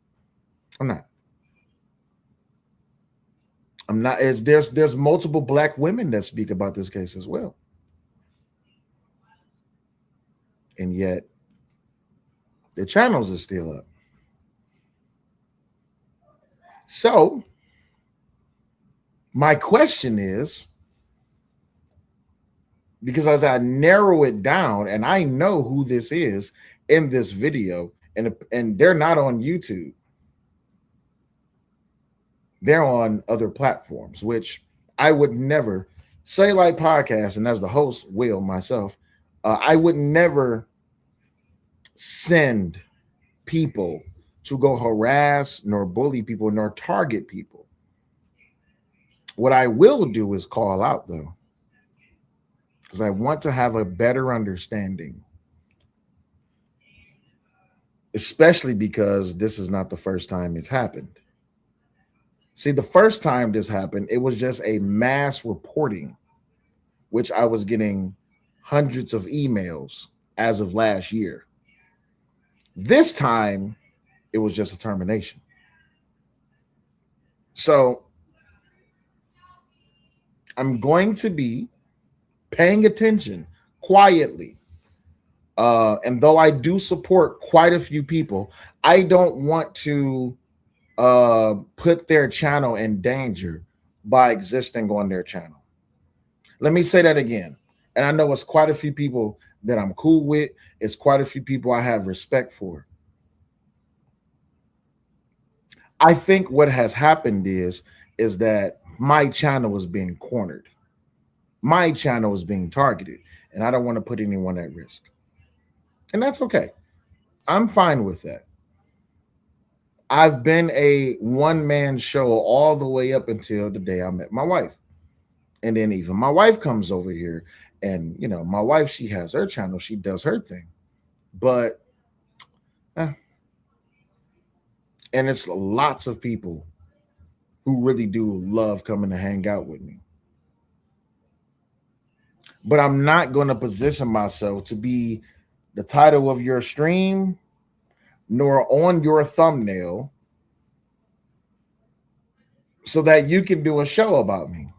I'm not. I'm not as there's multiple black women that speak about this case as well. And yet the channels are still up. So my question is, because as I narrow it down and I know who this is in this video, and they're not on YouTube. They're on other platforms, which I would never say like podcast, and as the host will myself, I would never send people to go harass nor bully people nor target people. What I will do is call out though, because I want to have a better understanding, especially because this is not the first time it's happened. See, the first time this happened, it was just a mass reporting, which I was getting hundreds of emails as of last year. This time, it was just a termination. So I'm going to be paying attention quietly. And though I do support quite a few people, I don't want to put their channel in danger by existing on their channel. Let me say that again. And I know it's quite a few people that I'm cool with. It's quite a few people I have respect for. I think what has happened is that my channel is being cornered. My channel is being targeted, and I don't want to put anyone at risk. And that's okay. I'm fine with that. I've been a one-man show all the way up until the day I met my wife. And then even my wife comes over here, and my wife, she has her channel, she does her thing. But and it's lots of people who really do love coming to hang out with me. But I'm not going to position myself to be the title of your stream, nor on your thumbnail, so that you can do a show about me.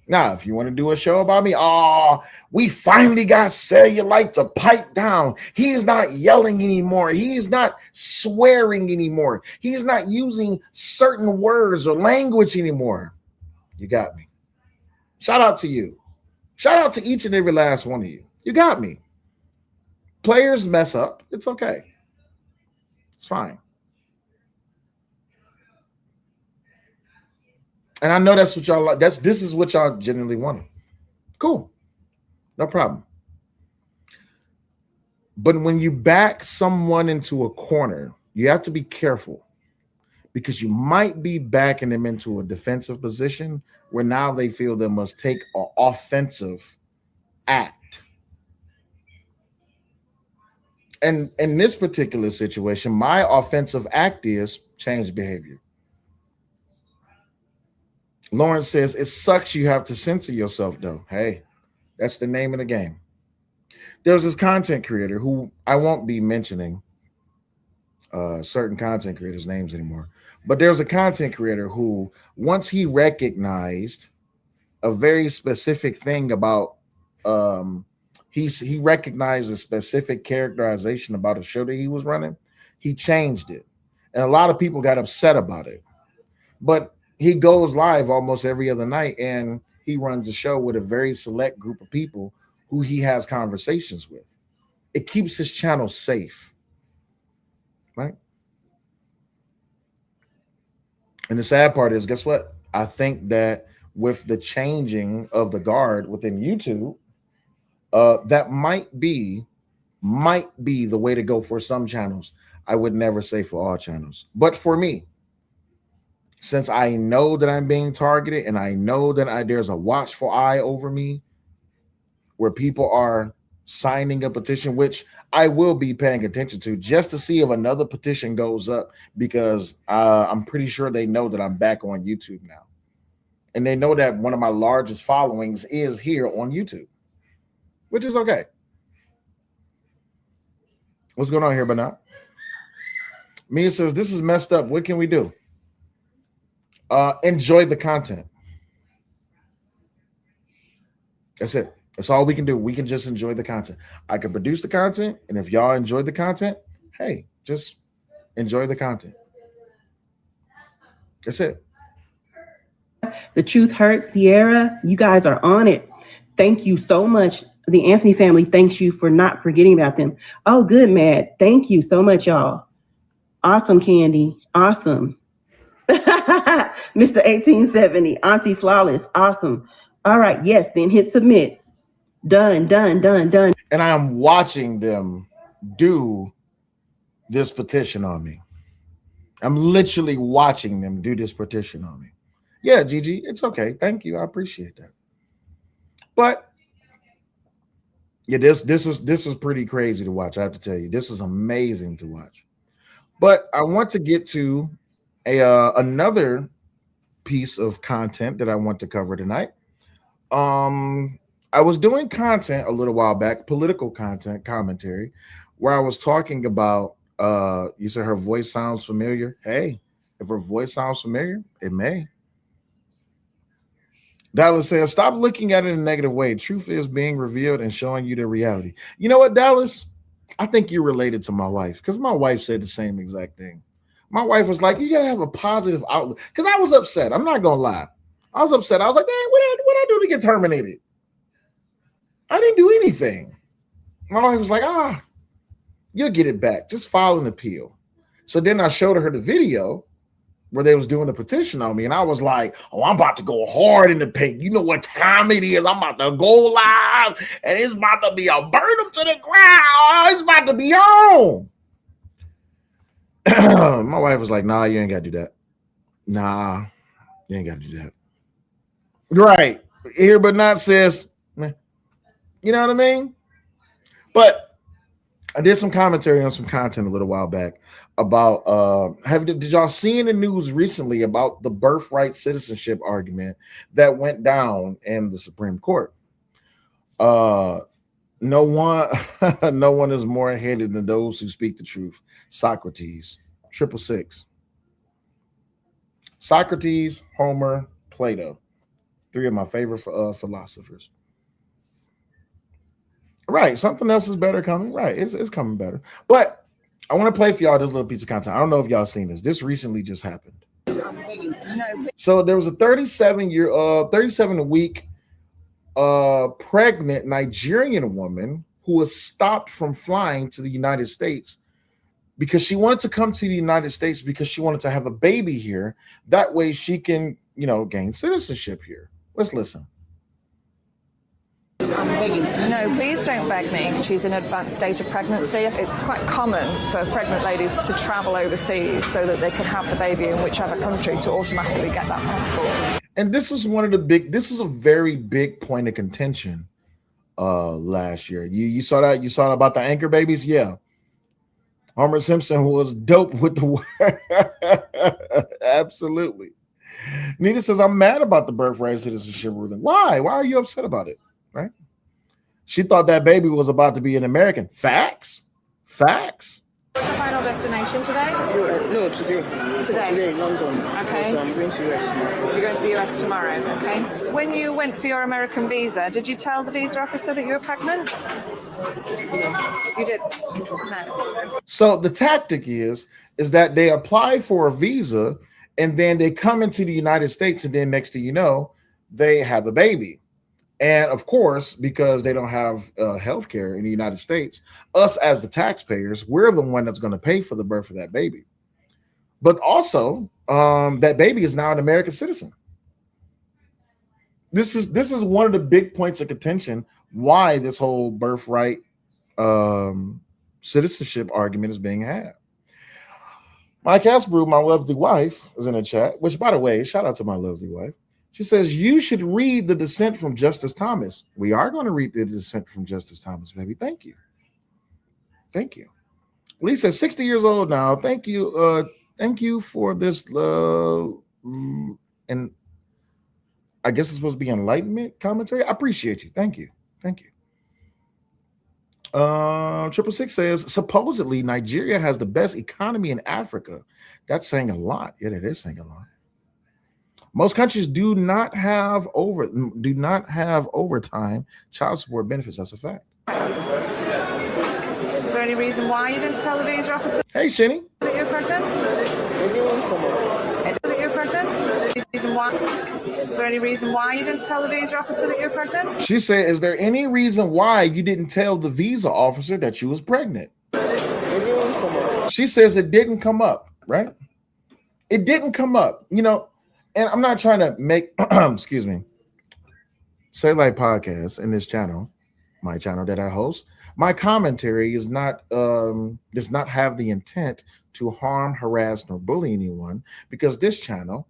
Now, if you want to do a show about me, we finally got Cellulite to pipe down. He's not yelling anymore. He's not swearing anymore. He's not using certain words or language anymore. You got me. Shout out to you. Shout out to each and every last one of you. You got me. Players mess up. It's okay. It's fine. And I know that's what y'all like. This is what y'all genuinely wanted. Cool. No problem. But when you back someone into a corner, you have to be careful, because you might be backing them into a defensive position where now they feel they must take an offensive act. And in this particular situation, my offensive act is change behavior. Lawrence says, it sucks you have to censor yourself, though. Hey, that's the name of the game. There's this content creator who I won't be mentioning certain content creators' names anymore, but there's a content creator who, once he recognized a very specific thing about, he recognized a specific characterization about a show that he was running, he changed it. And a lot of people got upset about it. But he goes live almost every other night, and he runs a show with a very select group of people who he has conversations with. It keeps his channel safe, right? And the sad part is, guess what? I think that with the changing of the guard within YouTube, that might be the way to go for some channels. I would never say for all channels, but for me, since I know that I'm being targeted and I know that there's a watchful eye over me, where people are signing a petition, which I will be paying attention to just to see if another petition goes up, because I'm pretty sure they know that I'm back on YouTube now. And they know that one of my largest followings is here on YouTube, which is okay. What's going on here, but not? Mia says, this is messed up. What can we do? Enjoy the content. That's it. That's all we can do. We can just enjoy the content. I can produce the content, and if y'all enjoy the content, hey, just enjoy the content. That's it. The truth hurts. Sierra, you guys are on it. Thank you so much. The Anthony family thanks you for not forgetting about them. Oh, good, Matt. Thank you so much, y'all. Awesome, Candy. Awesome. Mr. 1870, Auntie Flawless. Awesome. All right. Yes. Then hit submit. Done. And I am watching them do this petition on me. I'm literally watching them do this petition on me. Yeah, Gigi, it's okay. Thank you. I appreciate that. But yeah, this was pretty crazy to watch. I have to tell you, this was amazing to watch. But I want to get to another piece of content that I want to cover tonight. I was doing content a little while back, political content commentary, where I was talking about you said her voice sounds familiar. Hey, if her voice sounds familiar, it may. Dallas says, stop looking at it in a negative way. Truth is being revealed and showing you the reality. You know what, Dallas? I think you're related to my wife because my wife said the same exact thing. My wife was like, you got to have a positive outlook. Because I was upset. I'm not going to lie. I was upset. I was like, man, what I do to get terminated? I didn't do anything. My wife was like, you'll get it back. Just file an appeal. So then I showed her the video where they was doing the petition on me. And I was like, oh, I'm about to go hard in the paint. You know what time it is. I'm about to go live. And it's about to be a burn them to the ground. It's about to be on. My wife was like, nah, you ain't got to do that. Nah, you ain't got to do that. Right. Here but not sis. You know what I mean? But I did some commentary on some content a little while back about did y'all see in the news recently about the birthright citizenship argument that went down in the Supreme Court? No one is more hated than those who speak the truth. Socrates, 666. Socrates, Homer, Plato, three of my favorite philosophers. Right, something else is better coming. Right, it's coming better. But I want to play for y'all this little piece of content. I don't know if y'all seen this. This recently just happened. So there was a 37-week pregnant Nigerian woman who was stopped from flying to the United States because she wanted to come to the United States because she wanted to have a baby here. That way she can, gain citizenship here. Let's listen. No, please don't beg me. She's in an advanced state of pregnancy. It's quite common for pregnant ladies to travel overseas so that they can have the baby in whichever country to automatically get that passport. And this is this is a very big point of contention last year. You saw that? You saw about the anchor babies? Yeah. Homer Simpson was dope with the word. Absolutely. Nita says, I'm mad about the birthright citizenship ruling. Why? Why are you upset about it? Right? She thought that baby was about to be an American. Facts. What's your final destination today? No, today. Today, London. Okay. So I'm going to the US tomorrow. You're going to the US tomorrow, okay. When you went for your American visa, did you tell the visa officer that you were pregnant? No. You didn't? No. So the tactic is that they apply for a visa and then they come into the United States and then next thing you know, they have a baby. And of course, because they don't have health care in the United States, us as the taxpayers, we're the one that's going to pay for the birth of that baby. But also, that baby is now an American citizen. This is one of the big points of contention why this whole birthright citizenship argument is being had. Mike Hasbrew, my lovely wife, is in the chat, which, by the way, shout out to my lovely wife. She says, you should read The Dissent from Justice Thomas. We are going to read The Dissent from Justice Thomas, baby. Thank you. Thank you. Lisa, 60 years old now. Thank you. Thank you for this love. And I guess it's supposed to be enlightenment commentary. I appreciate you. Thank you. Thank you. 666 says supposedly Nigeria has the best economy in Africa. That's saying a lot. Yeah, it is saying a lot. Most countries do not have overtime child support benefits. That's a fact. Is there any reason why you didn't tell the visa officer Hey, Shinny. that you're pregnant? That you're pregnant? Is there any reason why you didn't tell the visa officer that you're pregnant? She said, is there any reason why you didn't tell the visa officer that you was pregnant? She says it didn't come up, right? It didn't come up, you know, and I'm not trying to make, excuse me, Say Like Podcast in this channel, my channel that I host. My commentary is not does not have the intent to harm, harass, nor bully anyone, because this channel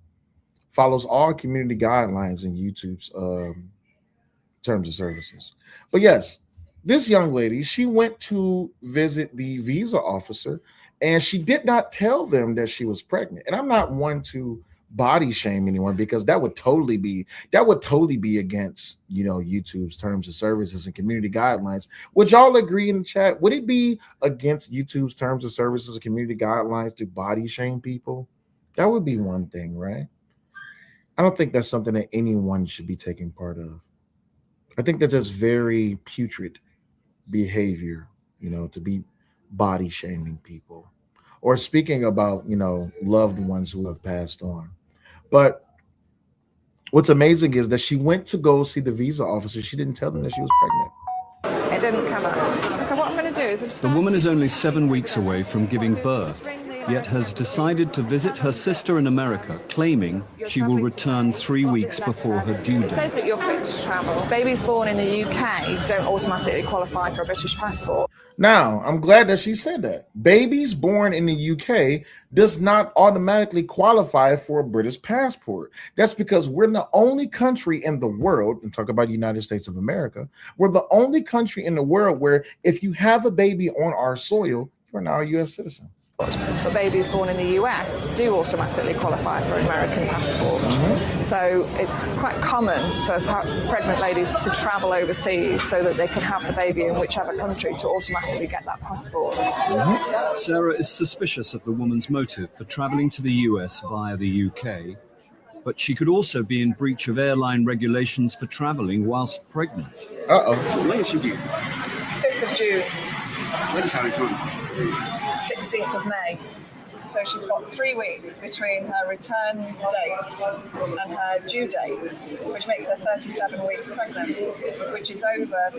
follows all community guidelines in YouTube's terms of services. But yes, this young lady, she went to visit the visa officer and she did not tell them that she was pregnant. And I'm not one to body shame anyone, because that would totally be against, you know, YouTube's terms of services and community guidelines. Would y'all agree in the chat? Would it be against YouTube's terms of services and community guidelines to body shame people? That would be one thing, right? I don't think that's something that anyone should be taking part of. I think that's just very putrid behavior, you know, to be body shaming people or speaking about, you know, loved ones who have passed on. But what's amazing is that she went to go see the visa officer. She didn't tell them that she was pregnant. It didn't come up. Okay, what I'm going to do is The woman is only 7 weeks away from giving birth, yet has decided to visit her sister in America, claiming she will return 3 weeks before her due It says date. that you're fit to travel. Babies born in the UK don't automatically qualify for a British passport. Now, I'm glad that she said that. Babies born in the UK does not automatically qualify for a British passport. That's because we're the only country in the world, and talk about the United States of America, we're the only country in the world where if you have a baby on our soil, you're now a U.S. citizen. But babies born in the US do automatically qualify for an American passport. So it's quite common for pregnant ladies to travel overseas so that they can have the baby in whichever country to automatically get that passport. Sarah is suspicious of the woman's motive for travelling to the US via the UK, but she could also be in breach of airline regulations for travelling whilst pregnant. When is she due? 5th of June, When is her return? 16th of May. So she's got 3 weeks between her return date and her due date, which makes her 37 weeks pregnant, which is over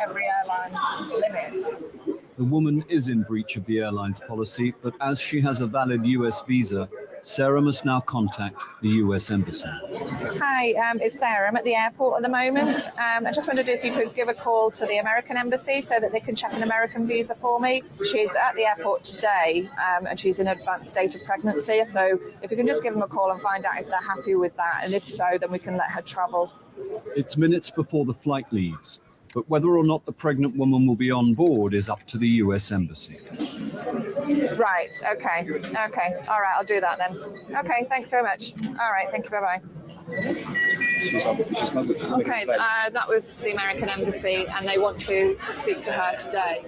every airline's limit. The woman is in breach of the airline's policy, but as she has a valid US visa, Sarah must now contact the US Embassy. Hi, it's Sarah. I'm at the airport at the moment. I just wondered if you could give a call to the American Embassy so that they can check an American visa for me. She's at the airport today, and she's in an advanced state of pregnancy. So if you can just give them a call and find out if they're happy with that, and if so, then we can let her travel. It's minutes before the flight leaves, but whether or not the pregnant woman will be on board is up to the US Embassy. Right, okay. All right, I'll do that then. Okay, thanks very much. All right, thank you, bye-bye. Okay, that was the American Embassy, and they want to speak to her today.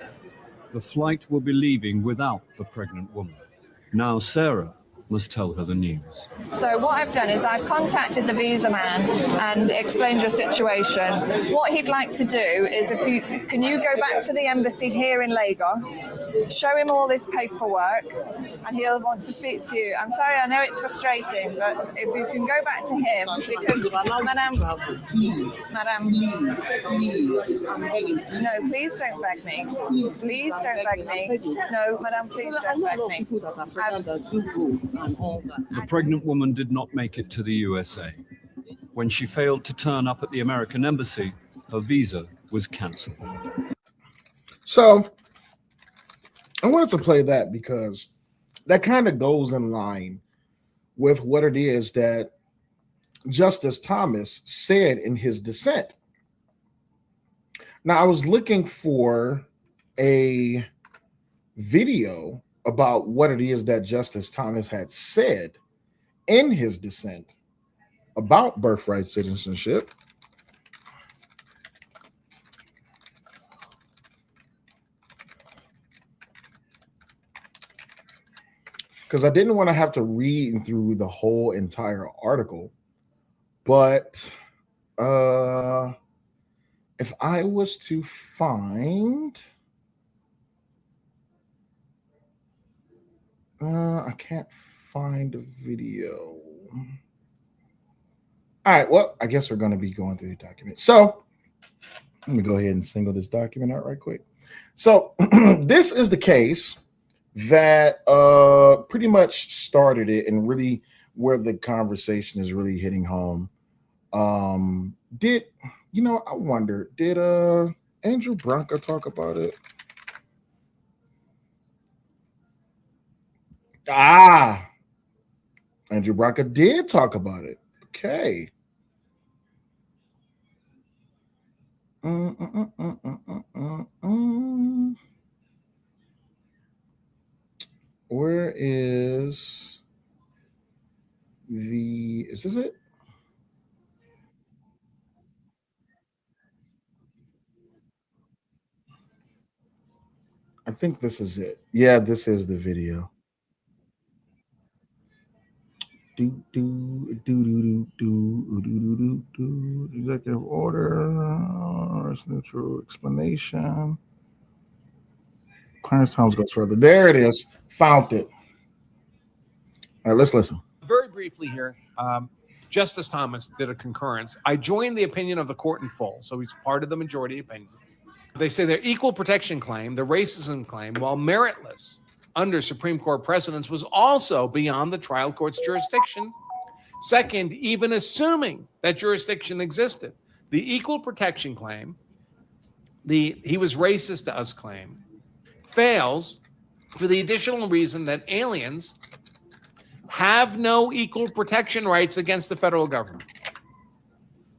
The flight will be leaving without the pregnant woman. Now Sarah must tell her the news. So what I've done is I've contacted the visa man and explained your situation. What he'd like to do is can you go back to the embassy here in Lagos, show him all this paperwork, and he'll want to speak to you. I'm sorry, I know it's frustrating, but if you can go back to him, because Madam, Please, I'm begging. no, please don't beg me. Please don't beg me. No, Madam, please I don't know a beg lot of me. people that are pregnant that do go and all that. The pregnant woman did not make it to the USA. When she failed to turn up at the American Embassy, her visa was cancelled. So I wanted to play that because that kind of goes in line with what it is that Justice Thomas said in his dissent. Now, I was looking for a video about what it is that Justice Thomas had said in his dissent. about birthright citizenship. Because I didn't want to have to read through the whole entire article. But if I was to find, I can't find a video. All right, well, I guess we're going to be going through the document. So let me go ahead and single this document out right quick. So this is the case that pretty much started it, and really where the conversation is really hitting home. Did I wonder, did Andrew Branca talk about it? Andrew Branca did talk about it. Okay. Where is is this it? I think this is it. Yeah, this is the video. Executive order. It's neutral explanation. Clarence Thomas goes further. There it is. Found it. All right, let's listen. Very briefly here, Justice Thomas did a concurrence. I joined the opinion of the court in full, so he's part of the majority opinion. They say their equal protection claim, the racism claim, while meritless under Supreme Court precedents, was also beyond the trial court's jurisdiction. Second, even assuming that jurisdiction existed, the equal protection claim, the he was racist to us claim, fails for the additional reason that aliens have no equal protection rights against the federal government.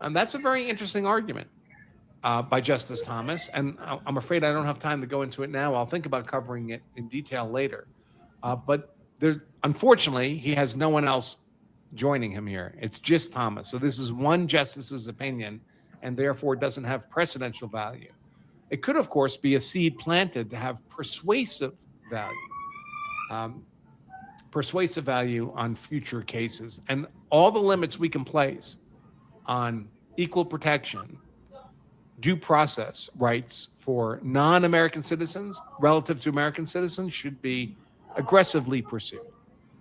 And that's a very interesting argument by Justice Thomas. And I'm afraid I don't have time to go into it now. I'll think about covering it in detail later. But unfortunately, he has no one else joining him here. It's just Thomas. So this is one justice's opinion, and therefore doesn't have precedential value. It could, of course, be a seed planted to have persuasive value. Persuasive value on future cases, and all the limits we can place on equal protection, due process rights for non-American citizens relative to American citizens should be aggressively pursued.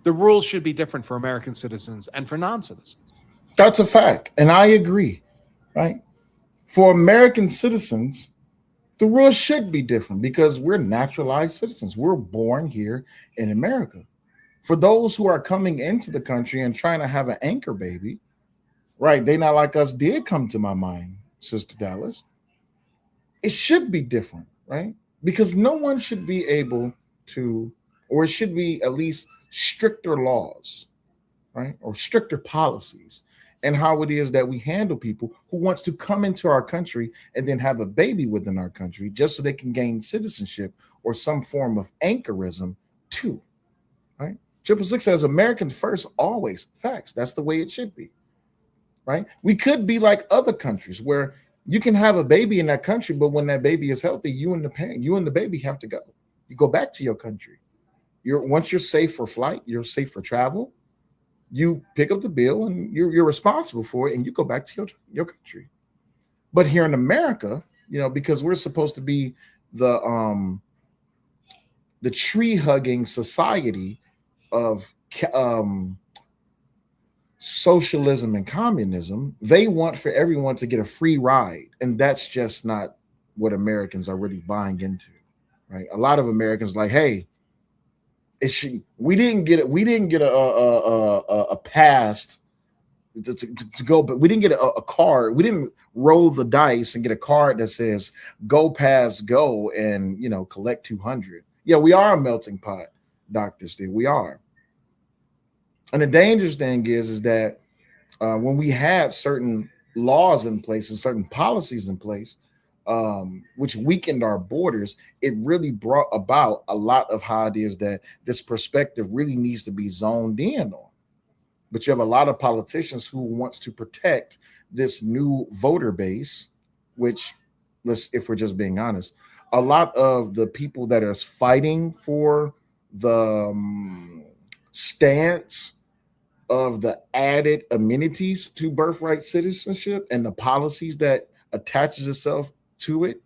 The rules should be different for American citizens and for non-citizens. That's a fact, and I agree, right? For American citizens, the rules should be different because we're naturalized citizens. We're born here in America. For those who are coming into the country and trying to have an anchor baby, right? They not like us did come to my mind, Sister Dallas. It should be different, right? Because no one should be able to, or it should be at least stricter laws, right? Or stricter policies and how it is that we handle people who wants to come into our country and then have a baby within our country just so they can gain citizenship or some form of anchorism too, right? 666 says Americans first, always. Facts. That's the way it should be, right? We could be like other countries where you can have a baby in that country, but when that baby is healthy, you and the baby have to go. You go back to your country. Once you're safe for flight, you're safe for travel. You pick up the bill and you're responsible for it, and you go back to your country. But here in America, because we're supposed to be the tree hugging society of socialism and communism, they want for everyone to get a free ride, and that's just not what Americans are really buying into, right? A lot of Americans like, hey, we didn't get a pass to go, but we didn't get a card. We didn't roll the dice and get a card that says go pass go and collect 200. Yeah, we are a melting pot, Dr. Steve. We are. And the dangerous thing is that when we had certain laws in place and certain policies in place, which weakened our borders, it really brought about a lot of how it is that this perspective really needs to be zoned in on. but you have a lot of politicians who wants to protect this new voter base, which, if we're just being honest, a lot of the people that are fighting for the stance of the added amenities to birthright citizenship and the policies that attaches itself to it.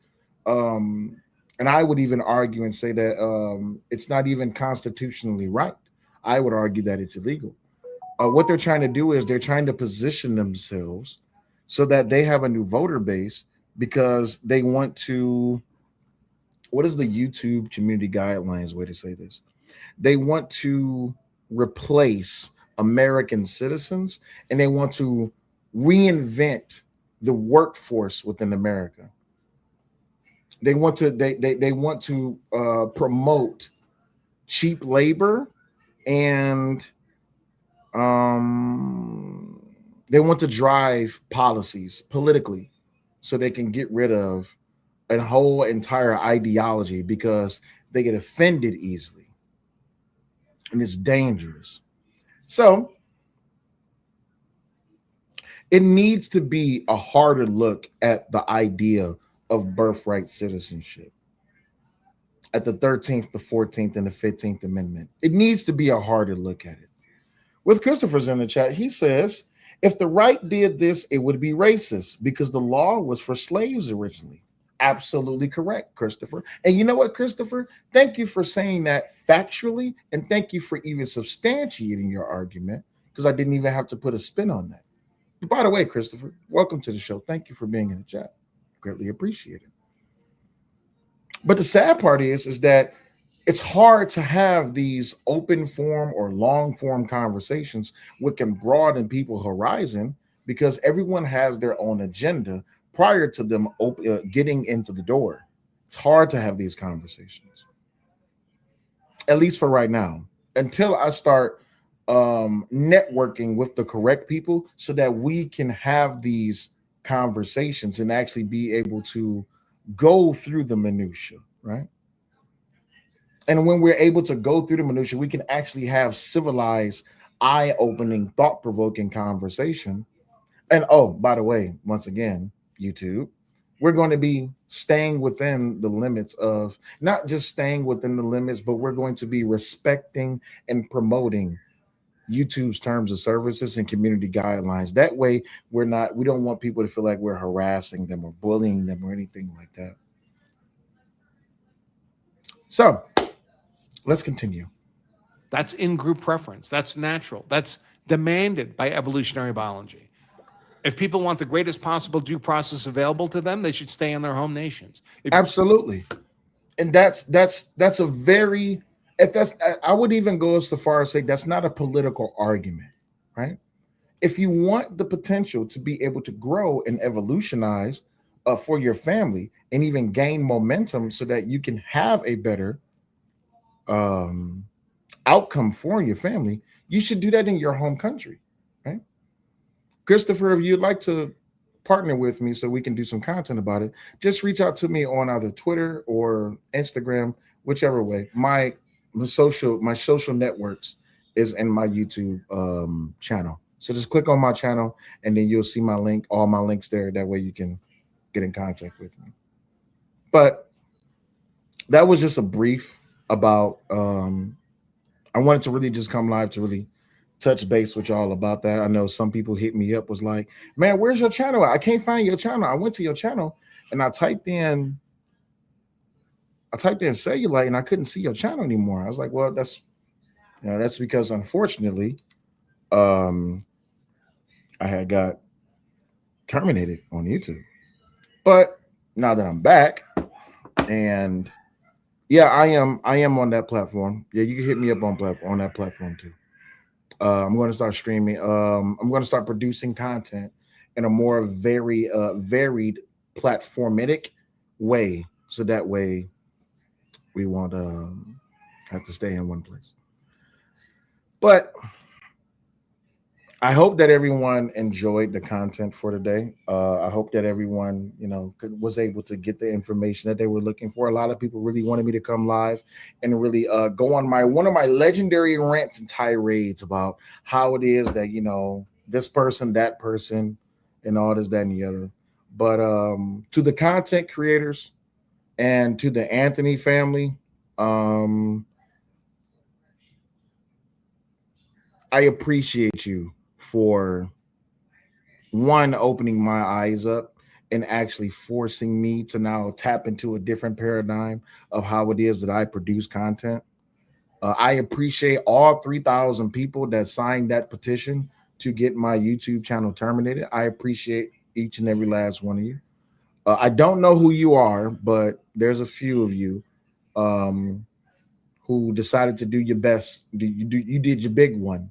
And I would even argue and say that it's not even constitutionally right. I would argue that it's illegal. What they're trying to do is they're trying to position themselves so that they have a new voter base because they want to. What is the YouTube community guidelines way to say this? They want to replace American citizens and they want to reinvent the workforce within America. They want to promote cheap labor and they want to drive policies politically so they can get rid of a whole entire ideology because they get offended easily and it's dangerous. So it needs to be a harder look at the idea of birthright citizenship at the 13th, the 14th, and the 15th Amendment. It needs to be a harder look at it. With Christopher's in the chat, he says, if the right did this, it would be racist because the law was for slaves originally. Absolutely correct, Christopher. And you know what, Christopher? Thank you for saying that factually, and thank you for even substantiating your argument because I didn't even have to put a spin on that. But by the way, Christopher, welcome to the show. Thank you for being in the chat. Greatly appreciated. But the sad part is that it's hard to have these open form or long form conversations which can broaden people's horizon because everyone has their own agenda prior to them getting into the door. It's hard to have these conversations, at least for right now, until I start networking with the correct people so that we can have these conversations and actually be able to go through the minutia, right? And when we're able to go through the minutia, we can actually have civilized, eye-opening, thought-provoking conversation. And oh, by the way, once again, YouTube, we're going to be staying within the limits of not just staying within the limits, but we're going to be respecting and promoting YouTube's terms of services and community guidelines. That way, we don't want people to feel like we're harassing them or bullying them or anything like that. So let's continue. That's in-group preference. That's natural. That's demanded by evolutionary biology. If people want the greatest possible due process available to them, they should stay in their home nations. Absolutely. And that's a very, I would even go as far as say that's not a political argument, right? If you want the potential to be able to grow and evolutionize for your family and even gain momentum so that you can have a better outcome for your family, you should do that in your home country, right? Christopher, if you'd like to partner with me so we can do some content about it, just reach out to me on either Twitter or Instagram, whichever way. My social networks is in my YouTube channel. So just click on my channel and then you'll see my link, all my links there. That way you can get in contact with me. But that was just a brief about I wanted to really just come live to really touch base with y'all about that. I know some people hit me up, was like, man, where's your channel? I can't find your channel. I went to your channel and I typed in cellulite and I couldn't see your channel anymore. I was like, well, that's because unfortunately, I had got terminated on YouTube. But now that I'm back, and yeah, I am on that platform. Yeah, you can hit me up on that platform too. I'm going to start streaming. I'm going to start producing content in a more varied platformatic way, so that way we won't have to stay in one place. But I hope that everyone enjoyed the content for today. I hope that everyone, was able to get the information that they were looking for. A lot of people really wanted me to come live and really go on one of my legendary rants and tirades about how it is that this person, that person, and all this, that, and the other. But to the content creators and to the Anthony family, I appreciate you for one, opening my eyes up and actually forcing me to now tap into a different paradigm of how it is that I produce content. I appreciate all 3,000 people that signed that petition to get my YouTube channel terminated. I appreciate each and every last one of you. I don't know who you are, but there's a few of you who decided to do your best. You did your big one,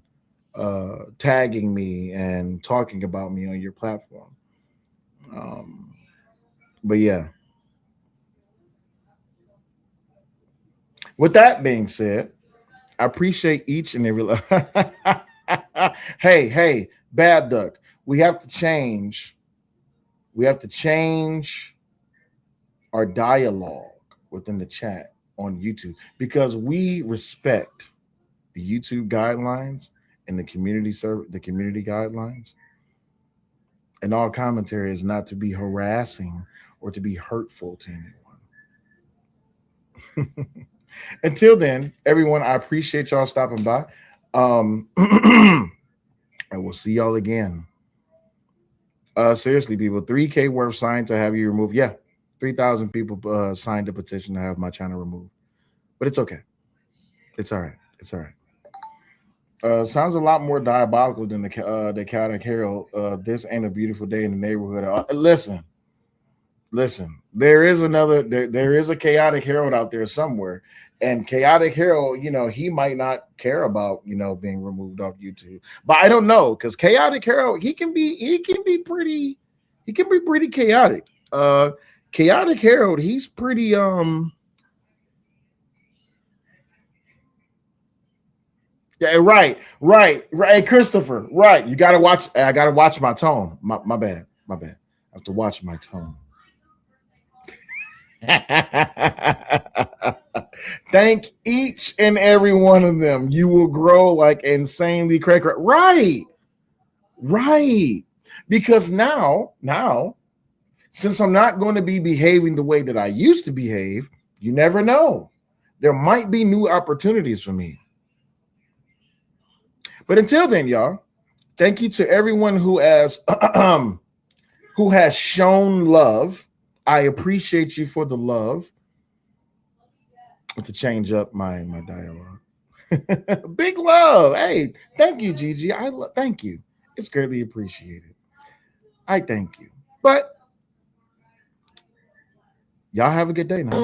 tagging me and talking about me on your platform. But yeah. With that being said, I appreciate each and every. Hey, Bad Duck. We have to change. We have to change our dialogue within the chat on YouTube because we respect the YouTube guidelines and the community guidelines. And all commentary is not to be harassing or to be hurtful to anyone. Until then, everyone, I appreciate y'all stopping by. I will see y'all again. Seriously, people, 3K worth signed to have you removed. Yeah, 3,000 people signed a petition to have my channel removed. But it's okay. It's all right. It's all right. Sounds a lot more diabolical than the Chaotic Herald. This ain't a beautiful day in the neighborhood. Listen. There is a Chaotic Herald out there somewhere, and Chaotic Herald, he might not care about being removed off YouTube. But I don't know, because Chaotic Herald, he can be pretty chaotic. Chaotic Herald, he's pretty Yeah, right. Hey, Christopher, right. I gotta watch my tone. My bad. I have to watch my tone. Thank each and every one of them. You will grow like insanely crazy. Right. Because now, since I'm not going to be behaving the way that I used to behave, you never know. There might be new opportunities for me. But until then, y'all, thank you to everyone who has shown love. I appreciate you for the love. To change up my dialogue. Big love. Hey, thank you, Gigi. Thank you. It's greatly appreciated. I thank you. But y'all have a good day now.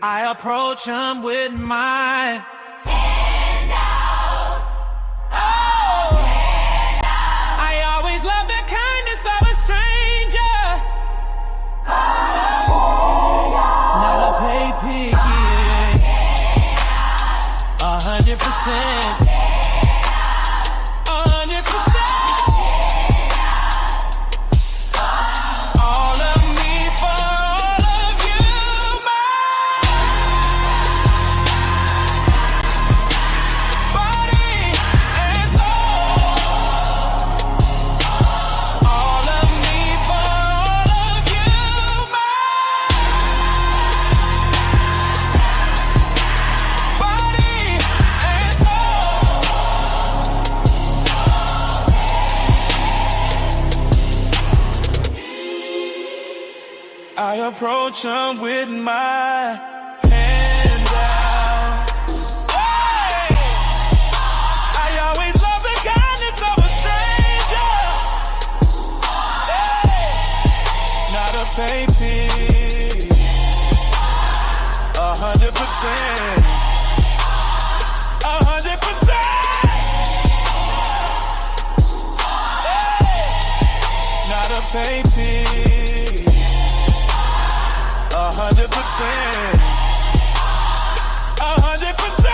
I approach him with my Hand out. Oh, hand out. I always love the kindness of a stranger. Not a pay piggy. 100%. 100%. All of me for all of you, body and soul. All of me for all of you, body and soul. I approach him with my hand out. Hey! I always love the kindness of a stranger. Hey! Not a baby. 100%. 100%. Hey! Not a baby. 100%. 100%.